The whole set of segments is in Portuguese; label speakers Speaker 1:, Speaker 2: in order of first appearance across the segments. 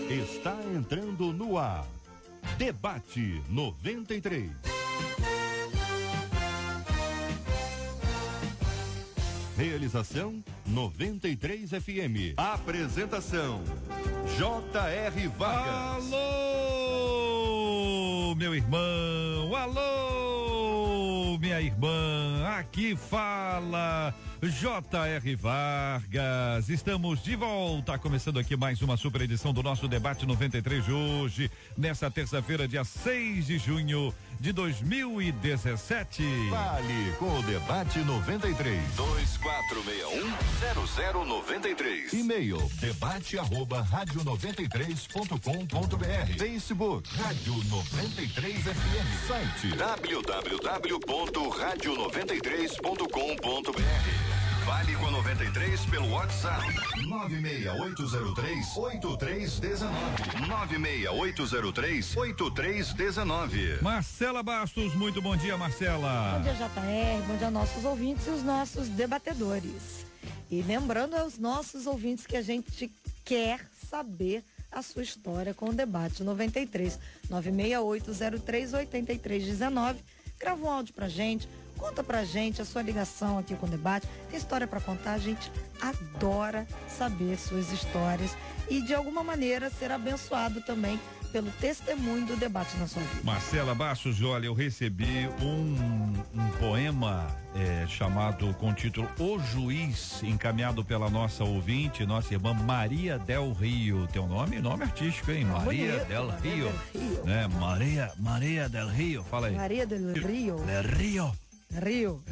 Speaker 1: Está entrando no ar. Debate 93. Realização 93 FM. Apresentação J.R. Vargas.
Speaker 2: Alô, meu irmão. Alô, minha irmã. Aqui fala J.R. Vargas. Estamos de volta, começando aqui mais uma super edição do nosso Debate 93 de hoje, nessa terça-feira, dia 6 de junho de 2017.
Speaker 1: Fale com o Debate 93.
Speaker 3: 2461-0093.
Speaker 1: E-mail debate@radio93.com.br. Facebook Rádio 93 FM. Site
Speaker 3: www.radio93.com.br. Fale com 93 pelo WhatsApp 96803-8319. 96803-8319.
Speaker 2: Marcela Bastos, muito bom dia, Marcela.
Speaker 4: Bom dia, JR, bom dia aos nossos ouvintes e os nossos debatedores. E lembrando aos nossos ouvintes que a gente quer saber a sua história com o Debate 93. 96803-8319. Grava um áudio pra gente. Conta pra gente a sua ligação aqui com o debate. Tem história pra contar? A gente adora saber suas histórias e de alguma maneira ser abençoado também pelo testemunho do debate na sua vida.
Speaker 2: Marcela Bastos, olha, eu recebi um poema chamado com o título O Juiz, encaminhado pela nossa ouvinte, nossa irmã Maria Del Rio. Teu nome? Nome artístico, hein? Maria Del Rio. Né? Maria Del Rio, fala aí.
Speaker 4: Maria Del Rio.
Speaker 2: Del Rio.
Speaker 4: Rio.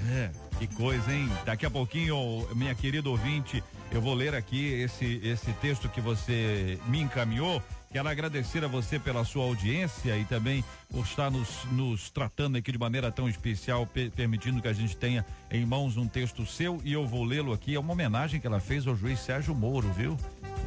Speaker 2: Que coisa, hein? Daqui a pouquinho, minha querida ouvinte, eu vou ler aqui esse texto que você me encaminhou. Quero agradecer a você pela sua audiência e também por estar nos tratando aqui de maneira tão especial, permitindo que a gente tenha em mãos um texto seu, e eu vou lê-lo aqui. É uma homenagem que ela fez ao juiz Sérgio Moro, viu?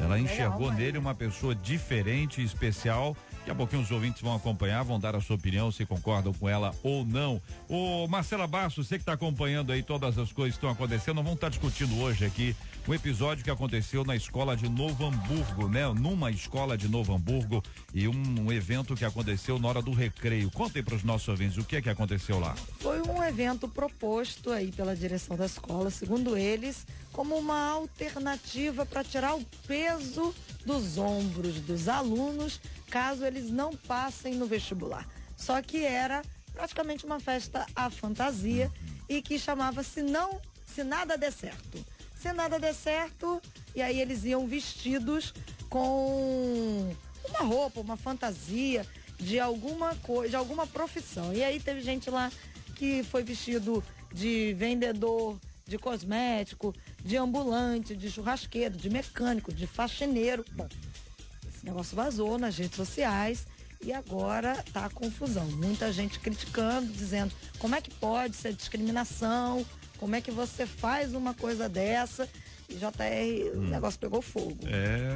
Speaker 2: Ela enxergou nele uma pessoa diferente e especial. Daqui a pouquinho os ouvintes vão acompanhar, vão dar a sua opinião, se concordam com ela ou não. Ô Marcela Bastos, você que está acompanhando aí todas as coisas que estão acontecendo, nós vamos estar discutindo hoje aqui um episódio que aconteceu na escola de Novo Hamburgo, né? Numa escola de Novo Hamburgo, e um evento que aconteceu na hora do recreio. Conta aí para os nossos ouvintes o que é que aconteceu lá.
Speaker 4: Foi um evento proposto aí pela direção da escola, segundo eles, como uma alternativa para tirar o peso dos ombros dos alunos, caso eles não passem no vestibular. Só que era praticamente uma festa à fantasia e que chamava Se Nada Der Certo. Se nada der certo, e aí eles iam vestidos com uma roupa, uma fantasia de alguma coisa, de alguma profissão. E aí teve gente lá que foi vestido de vendedor de cosmético, de ambulante, de churrasqueiro, de mecânico, de faxineiro. Bom, esse negócio vazou nas redes sociais e agora tá a confusão. Muita gente criticando, dizendo como é que pode ser discriminação, como é que você faz uma coisa dessa. E JR, o negócio pegou fogo.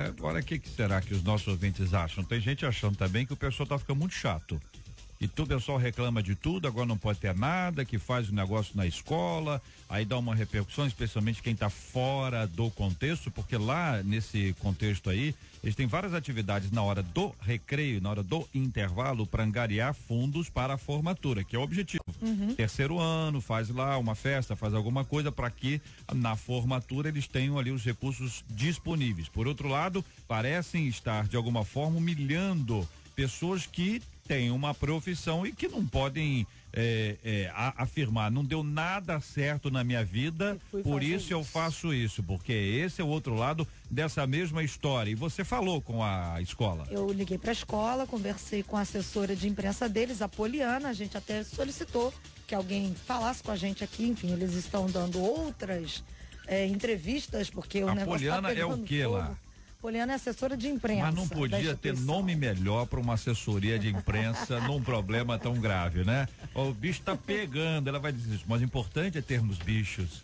Speaker 2: Agora o que será que os nossos ouvintes acham? Tem gente achando também que o pessoal tá ficando muito chato. E o pessoal reclama de tudo, agora não pode ter nada, que faz o negócio na escola, aí dá uma repercussão, especialmente quem está fora do contexto, porque lá nesse contexto aí, eles têm várias atividades na hora do recreio, na hora do intervalo, para angariar fundos para a formatura, que é o objetivo. Terceiro ano, faz lá uma festa, faz alguma coisa para que na formatura eles tenham ali os recursos disponíveis. Por outro lado, parecem estar de alguma forma humilhando pessoas que têm uma profissão e que não podem afirmar, não deu nada certo na minha vida, por isso eu faço isso, porque esse é o outro lado dessa mesma história. E você falou com a escola? Eu
Speaker 4: liguei para a escola, conversei com a assessora de imprensa deles, a Poliana, a gente até solicitou que alguém falasse com a gente aqui, enfim, eles estão dando outras entrevistas, porque o negócio tá pegando fogo. A Poliana é o que lá? Poliana é assessora de imprensa.
Speaker 2: Mas não podia ter nome melhor para uma assessoria de imprensa num problema tão grave, né? O bicho tá pegando, ela vai dizer isso, mas o importante é termos bichos.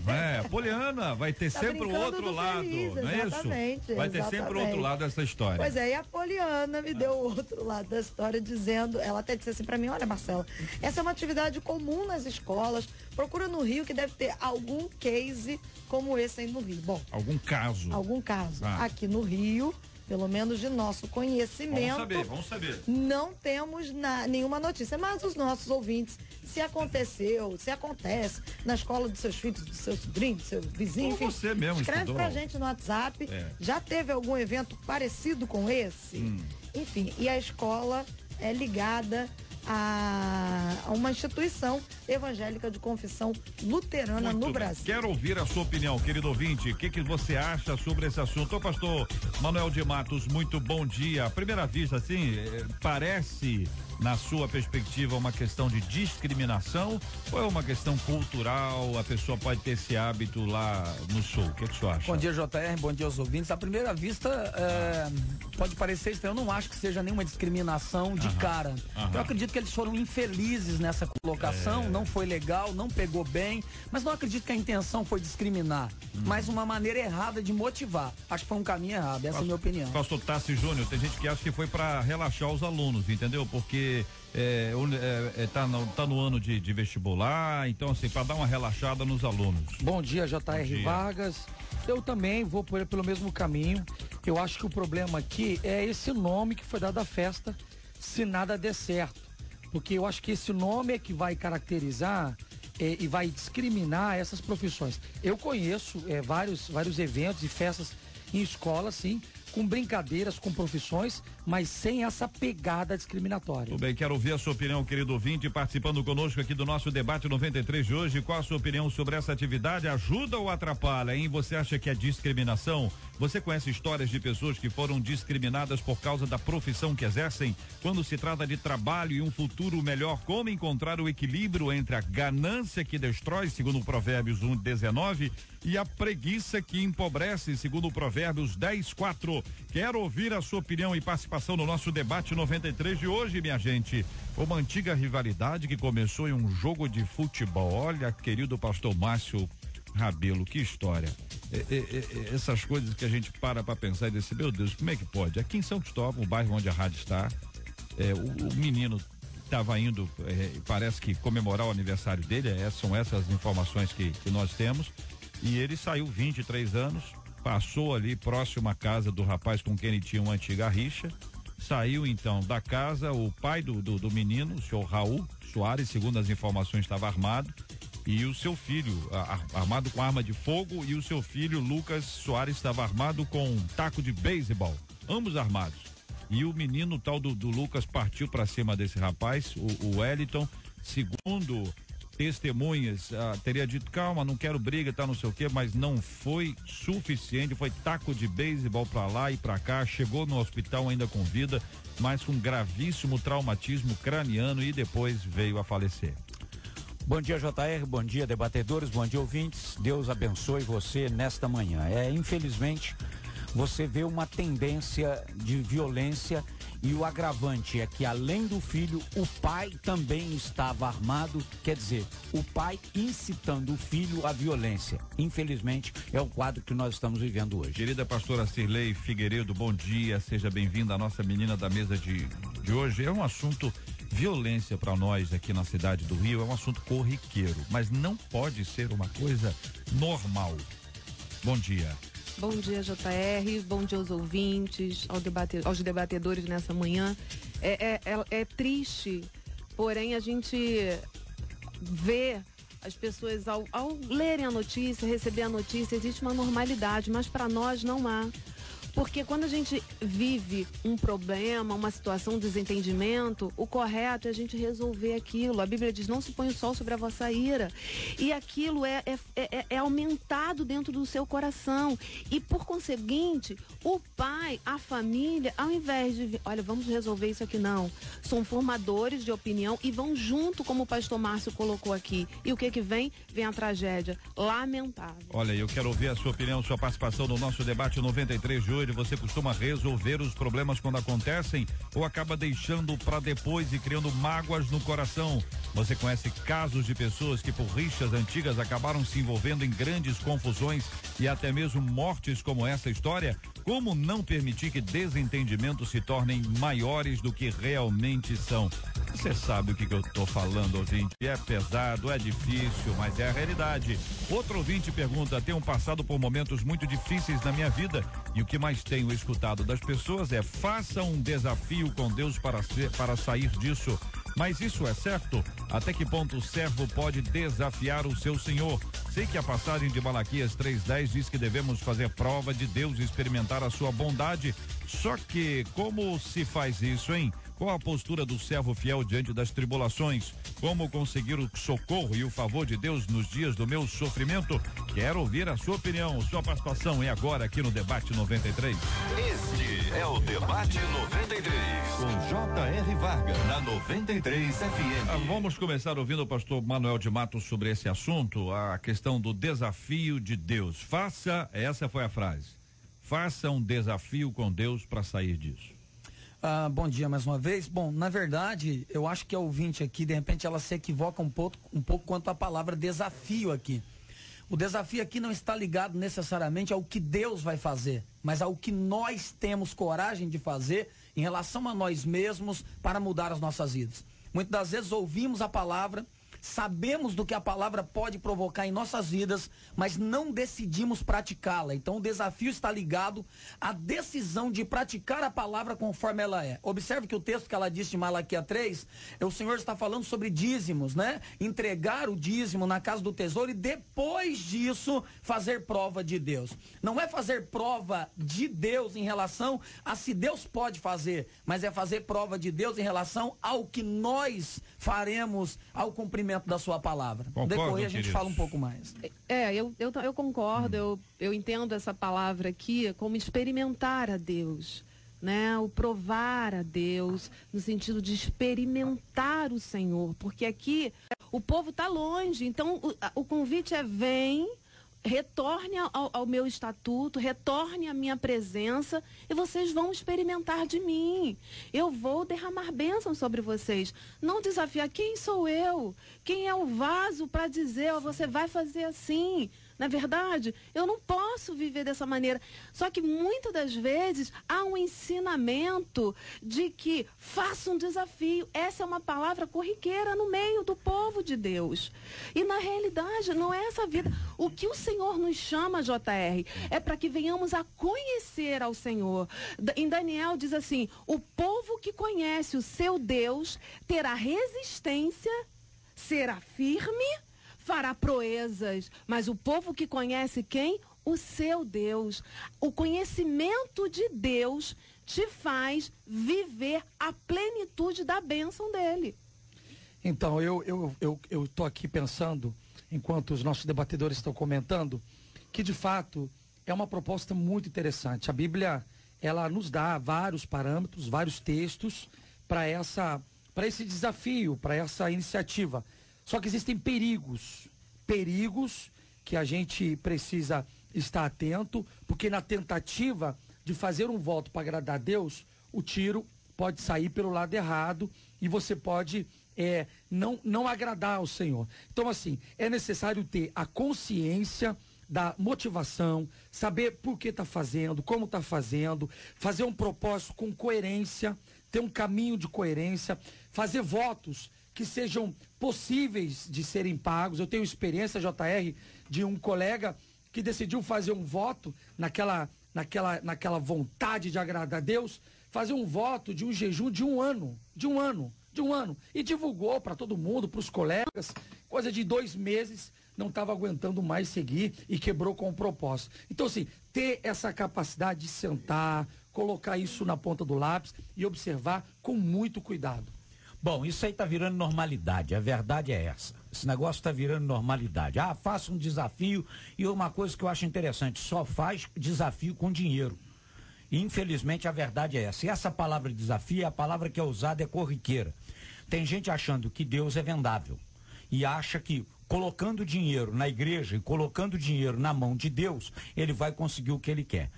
Speaker 2: Não é? Poliana vai ter sempre o outro lado, não é isso? Vai ter sempre o outro lado dessa história.
Speaker 4: Pois é, e a Poliana me deu o outro lado da história, dizendo, ela até disse assim para mim, olha, Marcela, essa é uma atividade comum nas escolas, procura no Rio que deve ter algum case como esse aí no Rio. Bom,
Speaker 2: algum caso.
Speaker 4: Aqui aqui no Rio, pelo menos de nosso conhecimento.
Speaker 2: Vamos saber.
Speaker 4: Não temos nenhuma notícia, mas os nossos ouvintes, se acontece na escola dos seus filhos, dos seus sobrinhos, dos seus vizinhos, enfim,
Speaker 2: você mesmo
Speaker 4: escreve
Speaker 2: estudou.
Speaker 4: pra gente no WhatsApp. Já teve algum evento parecido com esse? Enfim, e a escola é ligada a uma instituição evangélica de confissão luterana no Brasil.
Speaker 2: Quero ouvir a sua opinião, querido ouvinte. O que você acha sobre esse assunto? Ô, pastor Manuel de Matos, muito bom dia. À primeira vista, assim, parece, na sua perspectiva, uma questão de discriminação ou é uma questão cultural? A pessoa pode ter esse hábito lá no sul. O que você acha?
Speaker 5: Bom dia, JR, bom dia aos ouvintes. À primeira vista, pode parecer estranho. Eu não acho que seja nenhuma discriminação de cara. Eu acredito que eles foram infelizes nessa colocação, não foi legal, não pegou bem, mas não acredito que a intenção foi discriminar, mas uma maneira errada de motivar. Acho que foi um caminho errado, essa é a minha opinião.
Speaker 2: Pastor Tassi Júnior, tem gente que acha que foi para relaxar os alunos, entendeu? Porque tá no ano de vestibular, então assim, para dar uma relaxada nos alunos.
Speaker 6: Bom dia, JR Vargas. Eu também vou pelo mesmo caminho. Eu acho que o problema aqui é esse nome que foi dado à festa, se nada der certo. Porque eu acho que esse nome é que vai caracterizar e vai discriminar essas profissões. Eu conheço vários eventos e festas em escola, sim, com brincadeiras, com profissões, mas sem essa pegada discriminatória.
Speaker 2: Tudo bem, quero ouvir a sua opinião, querido ouvinte, participando conosco aqui do nosso debate 93 de hoje. Qual a sua opinião sobre essa atividade? Ajuda ou atrapalha, hein? Você acha que é discriminação? Você conhece histórias de pessoas que foram discriminadas por causa da profissão que exercem? Quando se trata de trabalho e um futuro melhor, como encontrar o equilíbrio entre a ganância que destrói, segundo Provérbios 1:19, e a preguiça que empobrece, segundo Provérbios 10:4. Quero ouvir a sua opinião e participação no nosso debate 93 de hoje, minha gente. Uma antiga rivalidade que começou em um jogo de futebol. Olha, querido pastor Márcio Rabelo, que história. Essas coisas que a gente para pensar e dizer, meu Deus, como é que pode? Aqui em São Cristóvão, o bairro onde a rádio está, o menino estava indo, parece que comemorar o aniversário dele, são essas informações que nós temos, e ele saiu 23 anos, passou ali próximo à casa do rapaz com quem ele tinha uma antiga rixa, saiu então da casa, o pai do menino, o senhor Raul Soares, segundo as informações, estava armado, e o seu filho, armado com arma de fogo, e o seu filho, Lucas Soares, estava armado com um taco de beisebol, ambos armados. E o menino tal do Lucas partiu para cima desse rapaz, o Wellington, segundo testemunhas, teria dito, calma, não quero briga, tá, não sei o quê, mas não foi suficiente, foi taco de beisebol pra lá e pra cá, chegou no hospital ainda com vida, mas com gravíssimo traumatismo craniano e depois veio a falecer.
Speaker 7: Bom dia, JR, bom dia, debatedores, bom dia, ouvintes, Deus abençoe você nesta manhã. Infelizmente, você vê uma tendência de violência e o agravante é que, além do filho, o pai também estava armado, quer dizer, o pai incitando o filho à violência. Infelizmente, é o quadro que nós estamos vivendo hoje.
Speaker 2: Querida pastora Cirlei Figueiredo, bom dia, seja bem-vinda à nossa menina da mesa de hoje. É um assunto, violência para nós aqui na cidade do Rio, é um assunto corriqueiro, mas não pode ser uma coisa normal. Bom dia.
Speaker 8: Bom dia, JR, bom dia aos ouvintes, aos debatedores nessa manhã. É triste, porém a gente vê as pessoas ao lerem a notícia, receber a notícia, existe uma normalidade, mas para nós não há. Porque quando a gente vive um problema, uma situação, um desentendimento, o correto é a gente resolver aquilo. A Bíblia diz, não se põe o sol sobre a vossa ira. E aquilo é aumentado dentro do seu coração. E por conseguinte, o pai, a família, ao invés de, olha, vamos resolver isso aqui, não. São formadores de opinião e vão junto, como o pastor Márcio colocou aqui. E o que vem? Vem a tragédia. Lamentável.
Speaker 2: Olha, eu quero ouvir a sua opinião, sua participação no nosso debate 93 de hoje. Você costuma resolver os problemas quando acontecem ou acaba deixando para depois e criando mágoas no coração? Você conhece casos de pessoas que por rixas antigas acabaram se envolvendo em grandes confusões e até mesmo mortes como essa história? Como não permitir que desentendimentos se tornem maiores do que realmente são? Você sabe o que eu tô falando, ouvinte. É pesado, é difícil, mas é a realidade. Outro ouvinte pergunta: tenho passado por momentos muito difíceis na minha vida e o que mais tenho escutado das pessoas é: faça um desafio com Deus para sair disso. Mas isso é certo? Até que ponto o servo pode desafiar o seu Senhor? Sei que a passagem de Malaquias 3:10 diz que devemos fazer prova de Deus e experimentar a sua bondade. Só que como se faz isso, hein? Qual a postura do servo fiel diante das tribulações? Como conseguir o socorro e o favor de Deus nos dias do meu sofrimento? Quero ouvir a sua opinião, sua participação é agora aqui no Debate 93.
Speaker 3: Este é o Debate 93,
Speaker 1: com J.R. Vargas, na 93 FM.
Speaker 2: Vamos começar ouvindo o pastor Manuel de Matos sobre esse assunto, a questão do desafio de Deus. Essa foi a frase, faça um desafio com Deus para sair disso.
Speaker 5: Bom dia mais uma vez. Bom, na verdade, eu acho que a ouvinte aqui, de repente, ela se equivoca um pouco quanto à palavra desafio aqui. O desafio aqui não está ligado necessariamente ao que Deus vai fazer, mas ao que nós temos coragem de fazer em relação a nós mesmos para mudar as nossas vidas. Muitas das vezes ouvimos a palavra, sabemos do que a palavra pode provocar em nossas vidas, mas não decidimos praticá-la. Então o desafio está ligado à decisão de praticar a palavra conforme ela é. Observe que o texto que ela disse de Malaquias 3, o Senhor está falando sobre dízimos, né? Entregar o dízimo na casa do tesouro e depois disso fazer prova de Deus. Não é fazer prova de Deus em relação a se Deus pode fazer, mas é fazer prova de Deus em relação ao que nós faremos ao cumprimento da sua palavra.
Speaker 2: Concordo,
Speaker 5: depois a gente fala um pouco mais.
Speaker 8: Eu concordo, eu entendo essa palavra aqui como experimentar a Deus, né? O provar a Deus, no sentido de experimentar o Senhor, porque aqui o povo está longe, então o convite é: vem, retorne ao meu estatuto, retorne à minha presença e vocês vão experimentar de mim. Eu vou derramar bênção sobre vocês. Não desafiar quem sou eu, quem é o vaso para dizer: você vai fazer assim. Na verdade, eu não posso viver dessa maneira. Só que muitas das vezes há um ensinamento de que faça um desafio. Essa é uma palavra corriqueira no meio do povo de Deus. E na realidade não é essa vida. O que o Senhor nos chama, JR, é para que venhamos a conhecer ao Senhor. Em Daniel diz assim: o povo que conhece o seu Deus terá resistência, será firme, fará proezas, mas o povo que conhece quem? O seu Deus. O conhecimento de Deus te faz viver a plenitude da bênção dele.
Speaker 6: Então, eu estou aqui pensando, enquanto os nossos debatedores estão comentando, que de fato é uma proposta muito interessante. A Bíblia, ela nos dá vários parâmetros, vários textos para esse desafio, para essa iniciativa. Só que existem perigos que a gente precisa estar atento, porque na tentativa de fazer um voto para agradar a Deus, o tiro pode sair pelo lado errado e você pode não agradar ao Senhor. Então, assim, é necessário ter a consciência da motivação, saber por que está fazendo, como está fazendo, fazer um propósito com coerência, ter um caminho de coerência, fazer votos que sejam possíveis de serem pagos. Eu tenho experiência, JR, de um colega que decidiu fazer um voto naquela vontade de agradar a Deus, fazer um voto de um jejum de um ano, e divulgou para todo mundo, para os colegas. Coisa de 2 meses, não estava aguentando mais seguir e quebrou com o propósito. Então, assim, ter essa capacidade de sentar, colocar isso na ponta do lápis e observar com muito cuidado.
Speaker 7: Bom, isso aí tá virando normalidade, a verdade é essa. Esse negócio tá virando normalidade. Faça um desafio, e uma coisa que eu acho interessante, só faz desafio com dinheiro. Infelizmente a verdade é essa. E essa palavra desafio é a palavra que é usada, é corriqueira. Tem gente achando que Deus é vendável e acha que colocando dinheiro na igreja e colocando dinheiro na mão de Deus, ele vai conseguir o que ele quer.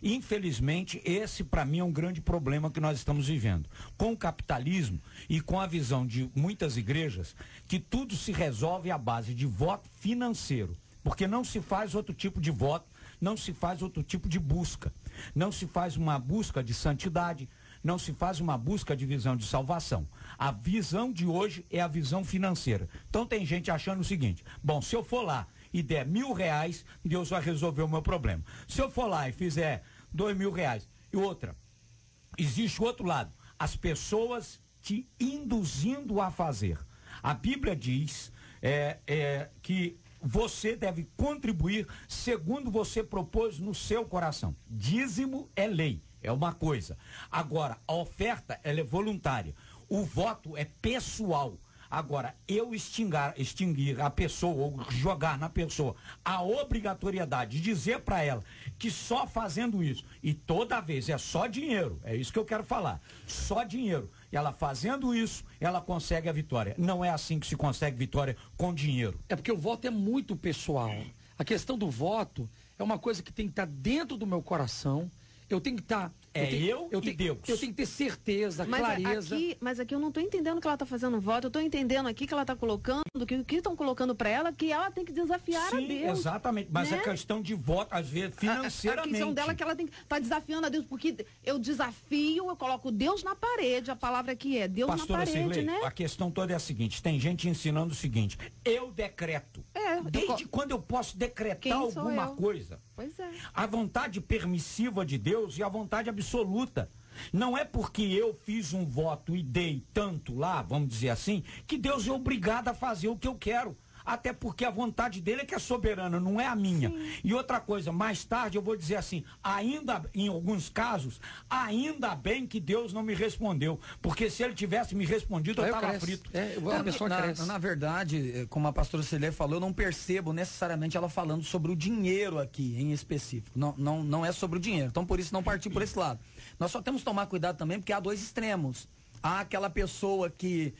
Speaker 7: Infelizmente, esse para mim é um grande problema que nós estamos vivendo. Com o capitalismo e com a visão de muitas igrejas, que tudo se resolve à base de voto financeiro. Porque não se faz outro tipo de voto, não se faz outro tipo de busca. Não se faz uma busca de santidade, não se faz uma busca de visão de salvação. A visão de hoje é a visão financeira. Então tem gente achando o seguinte: bom, se eu for lá e der R$1.000, Deus vai resolver o meu problema. Se eu for lá e fizer R$2.000, e outra, existe o outro lado, as pessoas te induzindo a fazer. A Bíblia diz que você deve contribuir segundo você propôs no seu coração. Dízimo é lei, é uma coisa. Agora, a oferta, ela é voluntária. O voto é pessoal. Agora, eu extinguir a pessoa, ou jogar na pessoa a obrigatoriedade de dizer para ela que só fazendo isso, e toda vez é só dinheiro, é isso que eu quero falar, só dinheiro, e ela fazendo isso, ela consegue a vitória. Não é assim que se consegue vitória, com dinheiro.
Speaker 6: É porque o voto é muito pessoal. A questão do voto é uma coisa que tem que estar dentro do meu coração. Eu tenho que estar...
Speaker 7: Deus.
Speaker 6: Eu tenho que ter certeza, clareza.
Speaker 8: Mas aqui eu não estou entendendo que ela está fazendo voto, eu estou entendendo aqui que ela está colocando, que estão colocando para ela, que ela tem que desafiar a Deus.
Speaker 7: Sim, exatamente, mas é questão de voto, às vezes, financeiramente.
Speaker 8: A questão dela é que ela tem que estar desafiando a Deus, porque eu desafio, eu coloco Deus na parede, a palavra que é Deus
Speaker 7: Pastora
Speaker 8: na parede,
Speaker 7: Cirlei,
Speaker 8: né?
Speaker 7: A questão toda é a seguinte: tem gente ensinando o seguinte: eu decreto. Desde quando eu posso decretar alguma coisa?
Speaker 8: Pois é.
Speaker 7: A vontade permissiva de Deus e a vontade absoluta. Não é porque eu fiz um voto e dei tanto lá, vamos dizer assim, que Deus é obrigado a fazer o que eu quero. Até porque a vontade dele é que é soberana, não é a minha. Sim. E outra coisa, mais tarde eu vou dizer assim, ainda, em alguns casos, ainda bem que Deus não me respondeu, porque se ele tivesse me respondido, eu estava frito.
Speaker 5: Na verdade, como a pastora Cirlei falou, eu não percebo necessariamente ela falando sobre o dinheiro aqui, em específico. Não é sobre o dinheiro, então por isso não partir por esse lado. Nós só temos que tomar cuidado também, porque há dois extremos. Há aquela pessoa que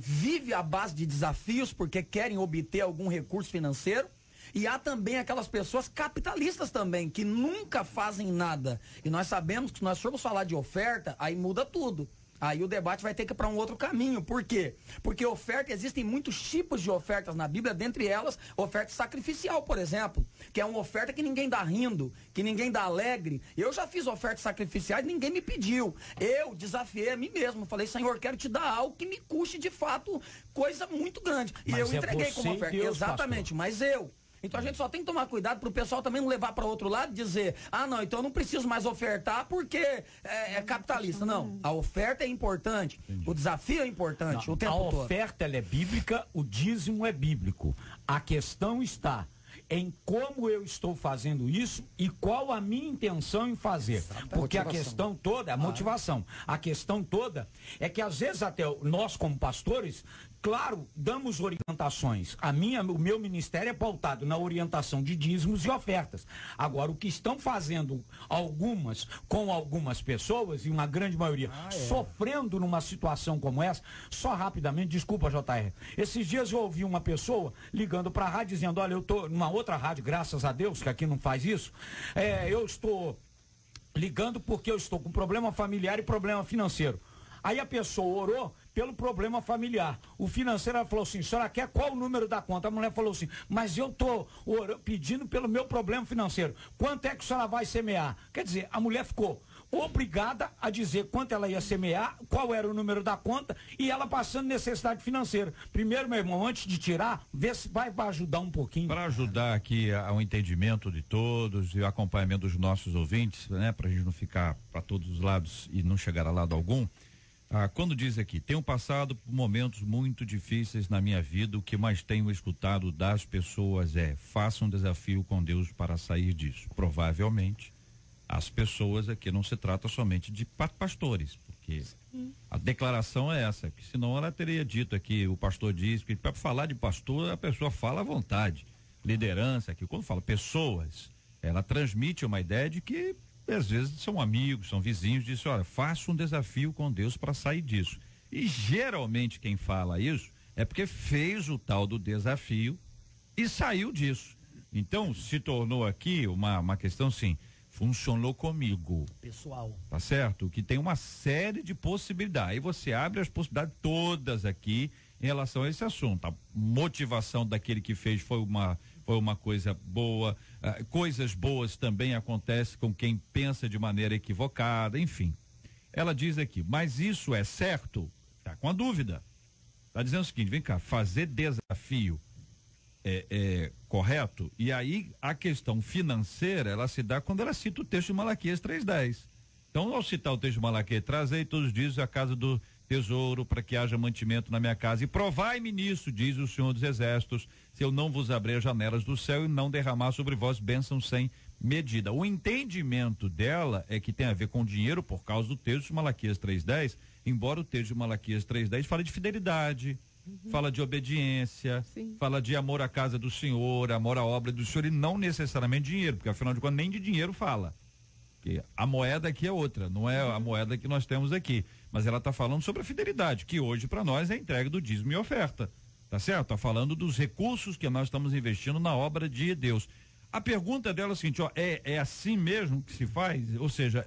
Speaker 5: vive à base de desafios porque querem obter algum recurso financeiro, e há também aquelas pessoas capitalistas também, que nunca fazem nada. E nós sabemos que se nós formos falar de oferta, aí muda tudo. Aí o debate vai ter que ir para um outro caminho. Por quê? Porque oferta, existem muitos tipos de ofertas na Bíblia, dentre elas, oferta sacrificial, por exemplo, que é uma oferta que ninguém dá rindo, que ninguém dá alegre. Eu já fiz ofertas sacrificiais, ninguém me pediu. Eu desafiei a mim mesmo, falei: Senhor, quero te dar algo que me custe de fato coisa muito grande. E eu entreguei como oferta. Deus, exatamente, pastor. Mas eu. Então a gente só tem que tomar cuidado para o pessoal também não levar para outro lado e dizer: ah, não, então eu não preciso mais ofertar porque é capitalista. Não, a oferta é importante, o desafio é importante, o tempo todo.
Speaker 7: A oferta, ela é bíblica, o dízimo é bíblico. A questão está em como eu estou fazendo isso e qual a minha intenção em fazer. Exato. Porque a questão toda é a motivação. A questão toda é que às vezes até nós como pastores, claro, damos orientações. O meu ministério é pautado na orientação de dízimos e ofertas. Agora, o que estão fazendo com algumas pessoas, e uma grande maioria, sofrendo numa situação como essa, só rapidamente, desculpa, JR, esses dias eu ouvi uma pessoa ligando para a rádio dizendo: olha, eu estou numa outra rádio, graças a Deus, que aqui não faz isso, eu estou ligando porque eu estou com problema familiar e problema financeiro. Aí a pessoa orou pelo problema familiar. O financeiro, ela falou assim: senhora quer qual o número da conta? A mulher falou assim: mas eu estou pedindo pelo meu problema financeiro. Quanto é que a senhora vai semear? Quer dizer, a mulher ficou obrigada a dizer quanto ela ia semear, qual era o número da conta, e ela passando necessidade financeira. Primeiro, meu irmão, antes de tirar, vê se vai ajudar um pouquinho.
Speaker 2: Para ajudar aqui ao entendimento de todos e o acompanhamento dos nossos ouvintes, né, para a gente não ficar para todos os lados e não chegar a lado algum. Quando diz aqui: tenho passado por momentos muito difíceis na minha vida, o que mais tenho escutado das pessoas é: faça um desafio com Deus para sair disso. Provavelmente as pessoas aqui não se trata somente de pastores, porque a declaração é essa, que senão ela teria dito aqui, o pastor diz que para falar de pastor a pessoa fala à vontade, liderança aqui, quando fala pessoas, ela transmite uma ideia de que às vezes são amigos, são vizinhos, diz: olha, faça um desafio com Deus para sair disso. E geralmente quem fala isso é porque fez o tal do desafio e saiu disso. Então se tornou aqui uma questão assim: funcionou comigo.
Speaker 5: Pessoal.
Speaker 2: Tá certo? Que tem uma série de possibilidades. Aí você abre as possibilidades todas aqui em relação a esse assunto. A motivação daquele que fez foi uma coisa boa, coisas boas também acontecem com quem pensa de maneira equivocada, enfim. Ela diz aqui, mas isso é certo? Tá com a dúvida. Tá dizendo o seguinte, vem cá, fazer desafio é correto? E aí a questão financeira, ela se dá quando ela cita o texto de Malaquias 3:10. Então, ao citar o texto de Malaquias, trazei todos os dias a casa do tesouro para que haja mantimento na minha casa e provai-me nisso, diz o Senhor dos Exércitos, se eu não vos abrir as janelas do céu e não derramar sobre vós bênçãos sem medida. O entendimento dela é que tem a ver com dinheiro por causa do texto de Malaquias 3:10, embora o texto de Malaquias 3:10 fale de fidelidade, fala de obediência, fala de amor à casa do Senhor, amor à obra do Senhor e não necessariamente dinheiro, porque afinal de contas nem de dinheiro fala. Porque a moeda aqui é outra, não é a moeda que nós temos aqui, mas ela está falando sobre a fidelidade, que hoje para nós é a entrega do dízimo e oferta, tá certo? Está falando dos recursos que nós estamos investindo na obra de Deus. A pergunta dela é a seguinte, ó, é assim mesmo que se faz? Ou seja,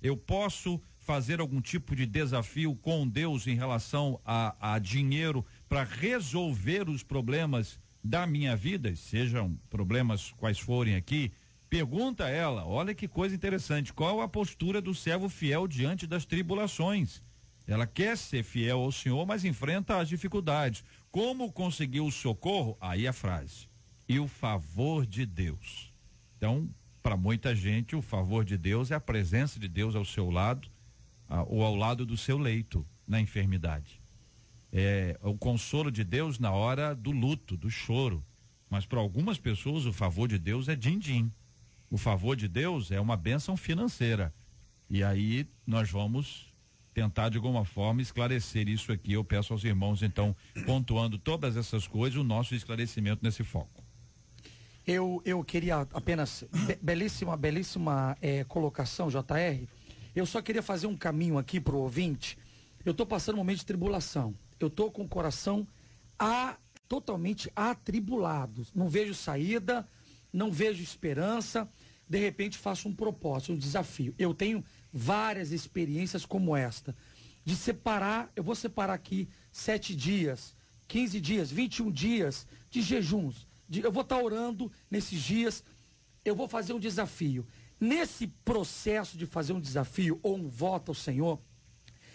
Speaker 2: eu posso fazer algum tipo de desafio com Deus em relação a dinheiro para resolver os problemas da minha vida, sejam problemas quais forem aqui? Pergunta ela, olha que coisa interessante, qual a postura do servo fiel diante das tribulações? Ela quer ser fiel ao Senhor, mas enfrenta as dificuldades. Como conseguir o socorro? Aí a frase, e o favor de Deus. Então, para muita gente, o favor de Deus é a presença de Deus ao seu lado, ou ao lado do seu leito, na enfermidade. É o consolo de Deus na hora do luto, do choro. Mas para algumas pessoas, o favor de Deus é din-din. O favor de Deus é uma bênção financeira. E aí nós vamos tentar de alguma forma esclarecer isso aqui. Eu peço aos irmãos, então, pontuando todas essas coisas, o nosso esclarecimento nesse foco.
Speaker 6: Eu queria apenas, belíssima colocação, JR. Eu só queria fazer um caminho aqui pro ouvinte. Eu estou passando um momento de tribulação. Eu estou com o coração totalmente atribulado. Não vejo saída, não vejo esperança. De repente faço um propósito, um desafio. Eu tenho várias experiências como esta. De separar, eu vou separar aqui 7 dias, 15 dias, 21 dias de jejuns. Eu vou estar orando nesses dias. Eu vou fazer um desafio. Nesse processo de fazer um desafio ou um voto ao Senhor,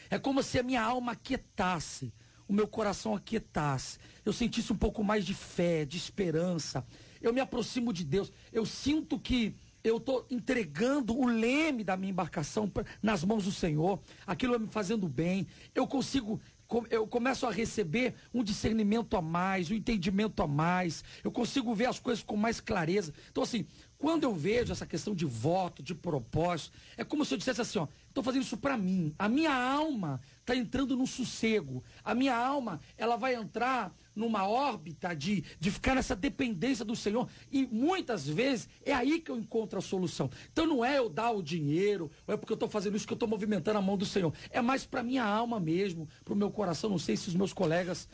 Speaker 6: é como se a minha alma aquietasse, o meu coração aquietasse, eu sentisse um pouco mais de fé, de esperança, eu me aproximo de Deus, eu sinto que eu estou entregando o leme da minha embarcação nas mãos do Senhor, aquilo vai me fazendo bem, eu começo a receber um discernimento a mais, um entendimento a mais, eu consigo ver as coisas com mais clareza. Então assim, quando eu vejo essa questão de voto, de propósito, é como se eu dissesse assim, ó, estou fazendo isso para mim, a minha alma está entrando num sossego, a minha alma, ela vai entrar numa órbita de ficar nessa dependência do Senhor, e muitas vezes é aí que eu encontro a solução. Então não é eu dar o dinheiro, ou é porque eu estou fazendo isso que eu estou movimentando a mão do Senhor, é mais para minha alma mesmo, para o meu coração. Não sei se os meus colegas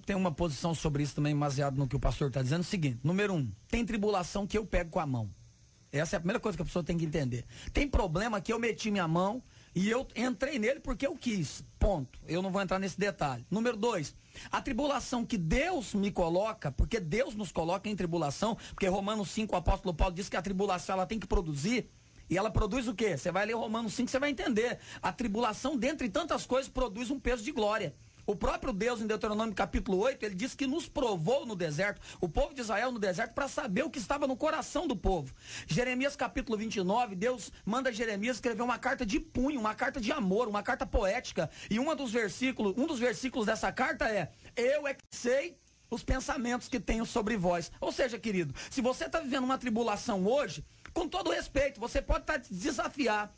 Speaker 5: tem uma posição sobre isso também, baseado no que o pastor está dizendo. O seguinte, número 1, tem tribulação que eu pego com a mão. Essa é a primeira coisa que a pessoa tem que entender. Tem problema que eu meti minha mão e eu entrei nele porque eu quis, ponto. Eu não vou entrar nesse detalhe. Número 2, a tribulação que Deus me coloca, porque Deus nos coloca em tribulação, porque Romanos 5, o apóstolo Paulo diz que a tribulação ela tem que produzir. E ela produz o quê? Você vai ler Romanos 5, você vai entender. A tribulação, dentre tantas coisas, produz um peso de glória. O próprio Deus, em Deuteronômio capítulo 8, ele diz que nos provou no deserto, o povo de Israel no deserto, para saber o que estava no coração do povo. Jeremias capítulo 29, Deus manda Jeremias escrever uma carta de punho, uma carta de amor, uma carta poética. E um dos versículos dessa carta é: eu é que sei os pensamentos que tenho sobre vós. Ou seja, querido, se você está vivendo uma tribulação hoje, com todo respeito, você pode desafiar.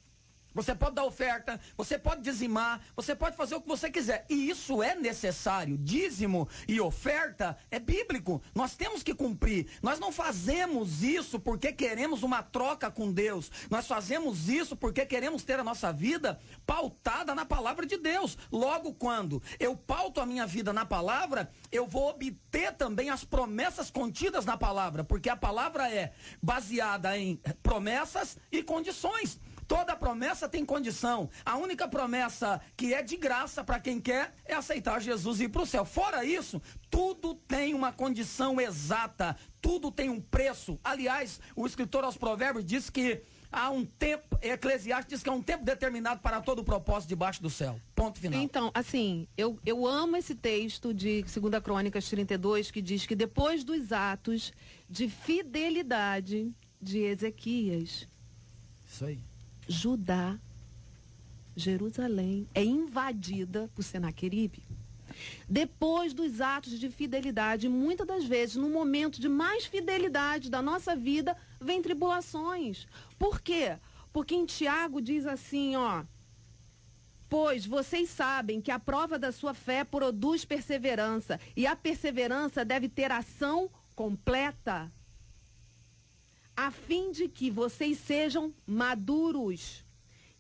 Speaker 5: Você pode dar oferta, você pode dizimar, você pode fazer o que você quiser. E isso é necessário. Dízimo e oferta é bíblico. Nós temos que cumprir. Nós não fazemos isso porque queremos uma troca com Deus. Nós fazemos isso porque queremos ter a nossa vida pautada na palavra de Deus. Logo, quando eu pauto a minha vida na palavra, eu vou obter também as promessas contidas na palavra. Porque a palavra é baseada em promessas e condições. Toda promessa tem condição. A única promessa que é de graça para quem quer é aceitar Jesus e ir para o céu. Fora isso, tudo tem uma condição exata, tudo tem um preço. Aliás, o escritor aos Provérbios diz que há um tempo, Eclesiastes diz que há um tempo determinado para todo o propósito debaixo do céu. Ponto final.
Speaker 8: Então, assim, eu amo esse texto de 2 Crônicas 32, que diz que depois dos atos de fidelidade de Ezequias,
Speaker 5: Isso aí.
Speaker 8: Judá, Jerusalém, é invadida por Senaqueribe. Depois dos atos de fidelidade, muitas das vezes, no momento de mais fidelidade da nossa vida, vem tribulações. Por quê? Porque em Tiago diz assim, ó: pois vocês sabem que a prova da sua fé produz perseverança, e a perseverança deve ter ação completa, a fim de que vocês sejam maduros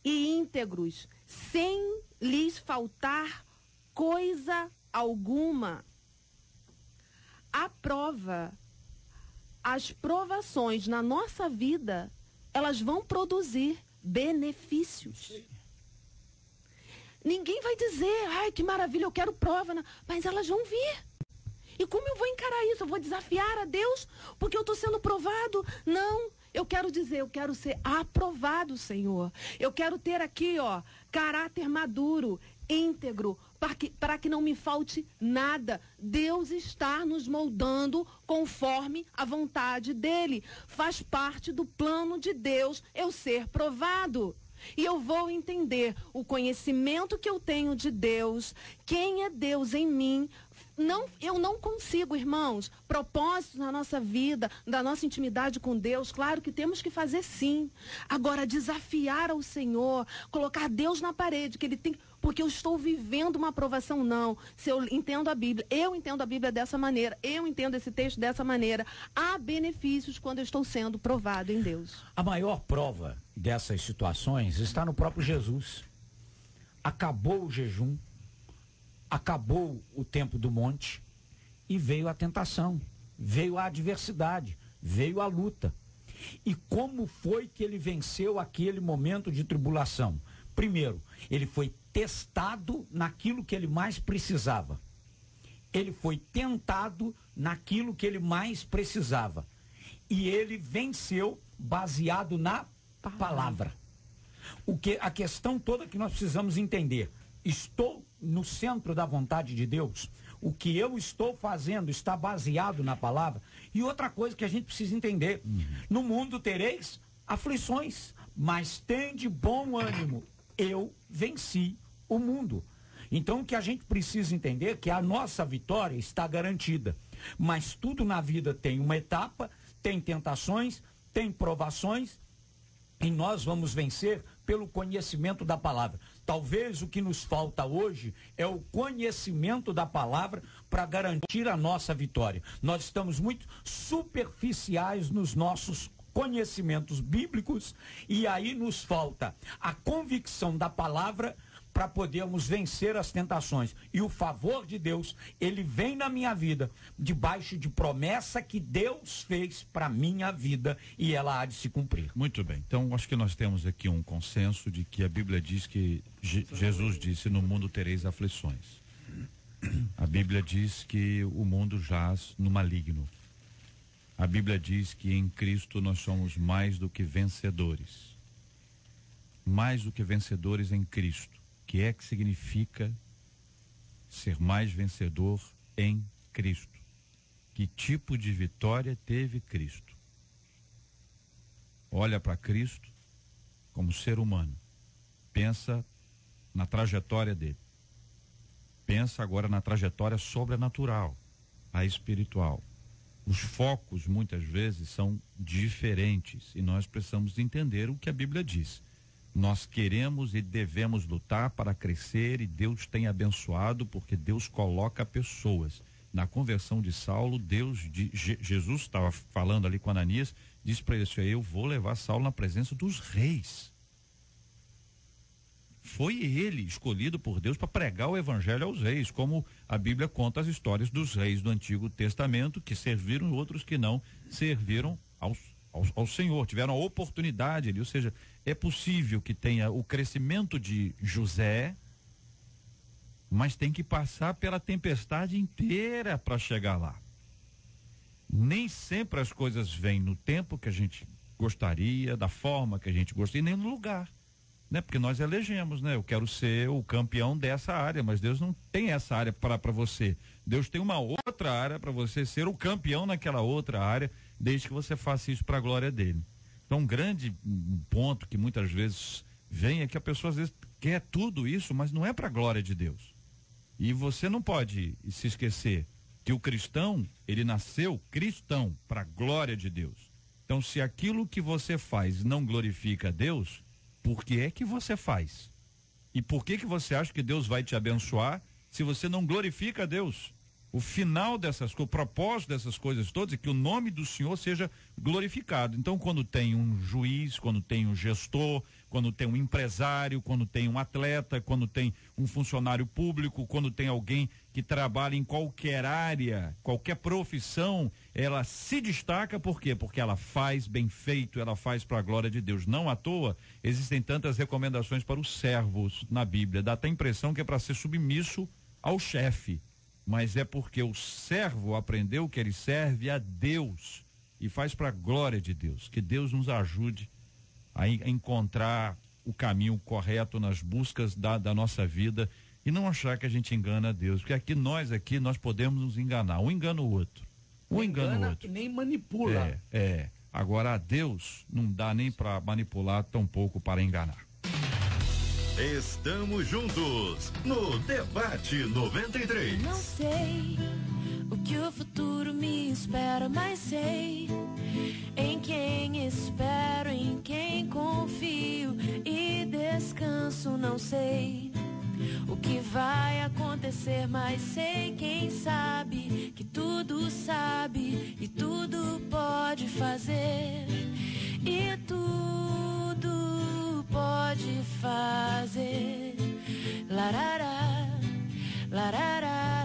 Speaker 8: e íntegros, sem lhes faltar coisa alguma. A prova, as provações na nossa vida, elas vão produzir benefícios. Ninguém vai dizer, ai, que maravilha, eu quero prova, mas elas vão vir. E como eu vou encarar isso? Eu vou desafiar a Deus porque eu estou sendo provado? Não, eu quero dizer, eu quero ser aprovado, Senhor. Eu quero ter aqui, ó, caráter maduro, íntegro, para que não me falte nada. Deus está nos moldando conforme a vontade dele. Faz parte do plano de Deus eu ser provado. E eu vou entender o conhecimento que eu tenho de Deus, quem é Deus em mim. Eu não consigo, irmãos, propósitos na nossa vida, da nossa intimidade com Deus, claro que temos que fazer sim. Agora, desafiar ao Senhor, colocar Deus na parede, que ele tem, porque eu estou vivendo uma aprovação, não. Se eu entendo a Bíblia dessa maneira, eu entendo esse texto dessa maneira, há benefícios quando eu estou sendo provado em Deus.
Speaker 7: A maior prova dessas situações está no próprio Jesus. Acabou o jejum, acabou o tempo do monte e veio a tentação, veio a adversidade, veio a luta. E como foi que ele venceu aquele momento de tribulação? Primeiro, ele foi testado naquilo que ele mais precisava. Ele foi tentado naquilo que ele mais precisava. E ele venceu baseado na palavra. A questão toda que nós precisamos entender: estou no centro da vontade de Deus? O que eu estou fazendo está baseado na palavra? E outra coisa que a gente precisa entender: no mundo tereis aflições, mas tende bom ânimo, eu venci o mundo. Então o que a gente precisa entender é que a nossa vitória está garantida, mas tudo na vida tem uma etapa, tem tentações, tem provações, e nós vamos vencer pelo conhecimento da palavra. Talvez o que nos falta hoje é o conhecimento da palavra para garantir a nossa vitória. Nós estamos muito superficiais nos nossos conhecimentos bíblicos, e aí nos falta a convicção da palavra para podermos vencer as tentações. E o favor de Deus, ele vem na minha vida debaixo de promessa que Deus fez para minha vida, e ela há de se cumprir.
Speaker 2: Muito bem, então acho que nós temos aqui um consenso de que a Bíblia diz que Jesus disse: no mundo tereis aflições. A Bíblia diz que o mundo jaz no maligno. A Bíblia diz que em Cristo nós somos mais do que vencedores. Mais do que vencedores em Cristo. O que é que significa ser mais vencedor em Cristo? Que tipo de vitória teve Cristo? Olha para Cristo como ser humano. Pensa na trajetória dele. Pensa agora na trajetória sobrenatural, a espiritual. Os focos muitas vezes são diferentes e nós precisamos entender o que a Bíblia diz. Nós queremos e devemos lutar para crescer, e Deus tem abençoado porque Deus coloca pessoas. Na conversão de Saulo, Jesus estava falando ali com Ananias, disse para ele assim: eu vou levar Saulo na presença dos reis. Foi ele escolhido por Deus para pregar o evangelho aos reis, como a Bíblia conta as histórias dos reis do Antigo Testamento, que serviram e outros que não serviram ao Senhor, tiveram a oportunidade ali, ou seja, é possível que tenha o crescimento de José, mas tem que passar pela tempestade inteira para chegar lá. Nem sempre as coisas vêm no tempo que a gente gostaria, da forma que a gente gostaria, nem no lugar, né? Porque nós elegemos, né? Eu quero ser o campeão dessa área, mas Deus não tem essa área para você. Deus tem uma outra área para você ser o campeão naquela outra área, desde que você faça isso para a glória dele. Então, um grande ponto que muitas vezes vem é que a pessoa às vezes quer tudo isso, mas não é para a glória de Deus. E você não pode se esquecer que o cristão, ele nasceu cristão para a glória de Deus. Então, se aquilo que você faz não glorifica a Deus, por que é que você faz? E por que você acha que Deus vai te abençoar se você não glorifica a Deus? O final dessas coisas, o propósito dessas coisas todas é que o nome do Senhor seja glorificado. Então, quando tem um juiz, quando tem um gestor, quando tem um empresário, quando tem um atleta, quando tem um funcionário público, quando tem alguém que trabalha em qualquer área, qualquer profissão, ela se destaca, por quê? Porque ela faz bem feito, ela faz para a glória de Deus. Não à toa, existem tantas recomendações para os servos na Bíblia. Dá até a impressão que é para ser submisso ao chefe. Mas é porque o servo aprendeu que ele serve a Deus e faz para a glória de Deus. Que Deus nos ajude a encontrar o caminho correto nas buscas da nossa vida e não achar que a gente engana a Deus, porque nós podemos nos enganar, um engana o outro. Um engana o outro.
Speaker 6: E nem manipula.
Speaker 2: Agora a Deus não dá nem para manipular, tampouco para enganar.
Speaker 1: Estamos juntos no Debate 93.
Speaker 9: Não sei o que o futuro me espera, mas sei em quem espero, em quem confio e descanso. Não sei o que vai acontecer, mas sei quem sabe que tudo sabe e tudo pode fazer e tudo pode fazer. Larará, larará,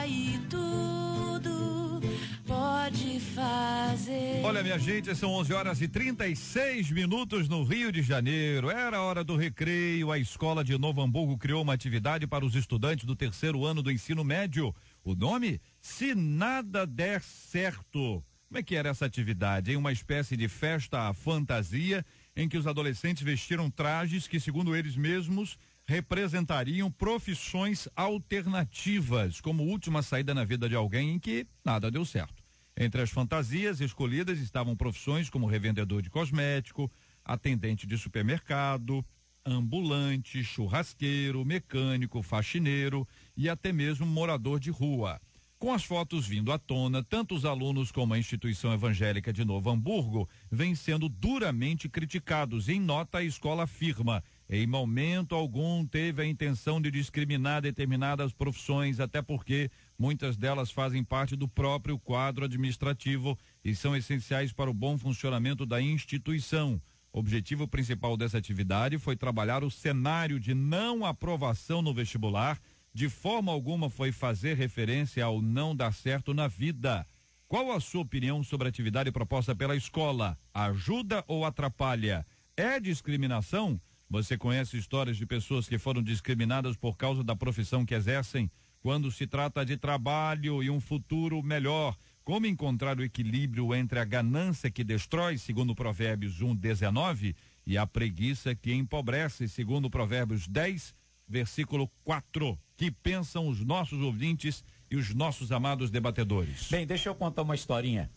Speaker 9: e tudo pode fazer.
Speaker 2: Olha, minha gente, são 11h36 no Rio de Janeiro. Era a hora do recreio. A escola de Novo Hamburgo criou uma atividade para os estudantes do terceiro ano do ensino médio. O nome? Se Nada Der Certo. Como é que era essa atividade? Em uma espécie de festa à fantasia, em que os adolescentes vestiram trajes que, segundo eles mesmos, representariam profissões alternativas, como última saída na vida de alguém em que nada deu certo. Entre as fantasias escolhidas estavam profissões como revendedor de cosmético, atendente de supermercado, ambulante, churrasqueiro, mecânico, faxineiro e até mesmo morador de rua. Com as fotos vindo à tona, tanto os alunos como a instituição evangélica de Novo Hamburgo vêm sendo duramente criticados. Em nota, a escola afirma: em momento algum teve a intenção de discriminar determinadas profissões, até porque muitas delas fazem parte do próprio quadro administrativo e são essenciais para o bom funcionamento da instituição. O objetivo principal dessa atividade foi trabalhar o cenário de não aprovação no vestibular. De forma alguma foi fazer referência ao não dar certo na vida. Qual a sua opinião sobre a atividade proposta pela escola? Ajuda ou atrapalha? É discriminação? Você conhece histórias de pessoas que foram discriminadas por causa da profissão que exercem? Quando se trata de trabalho e um futuro melhor, como encontrar o equilíbrio entre a ganância que destrói, segundo Provérbios 1:19, e a preguiça que empobrece, segundo Provérbios 10, versículo 4. Que pensam os nossos ouvintes e os nossos amados debatedores?
Speaker 7: Bem, deixa eu contar uma historinha.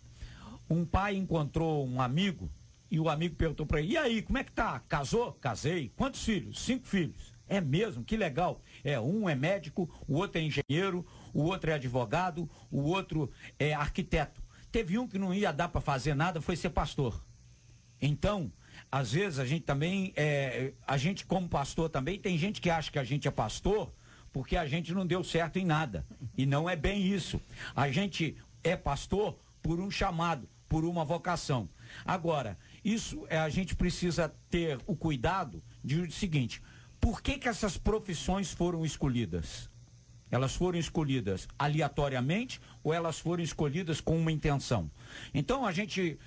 Speaker 7: Um pai encontrou um amigo e o amigo perguntou para ele: e aí, como é que tá? Casou? Casei. Quantos filhos? 5 filhos. É mesmo? Que legal. Um é médico, o outro é engenheiro, o outro é advogado, o outro é arquiteto. Teve um que não ia dar para fazer nada, foi ser pastor. Então, às vezes a gente também, a gente como pastor também, tem gente que acha que a gente é pastor porque a gente não deu certo em nada. E não é bem isso. A gente é pastor por um chamado, por uma vocação. Agora, isso a gente precisa ter o cuidado de o seguinte: por que essas profissões foram escolhidas? Elas foram escolhidas aleatoriamente ou elas foram escolhidas com uma intenção? Então a gente,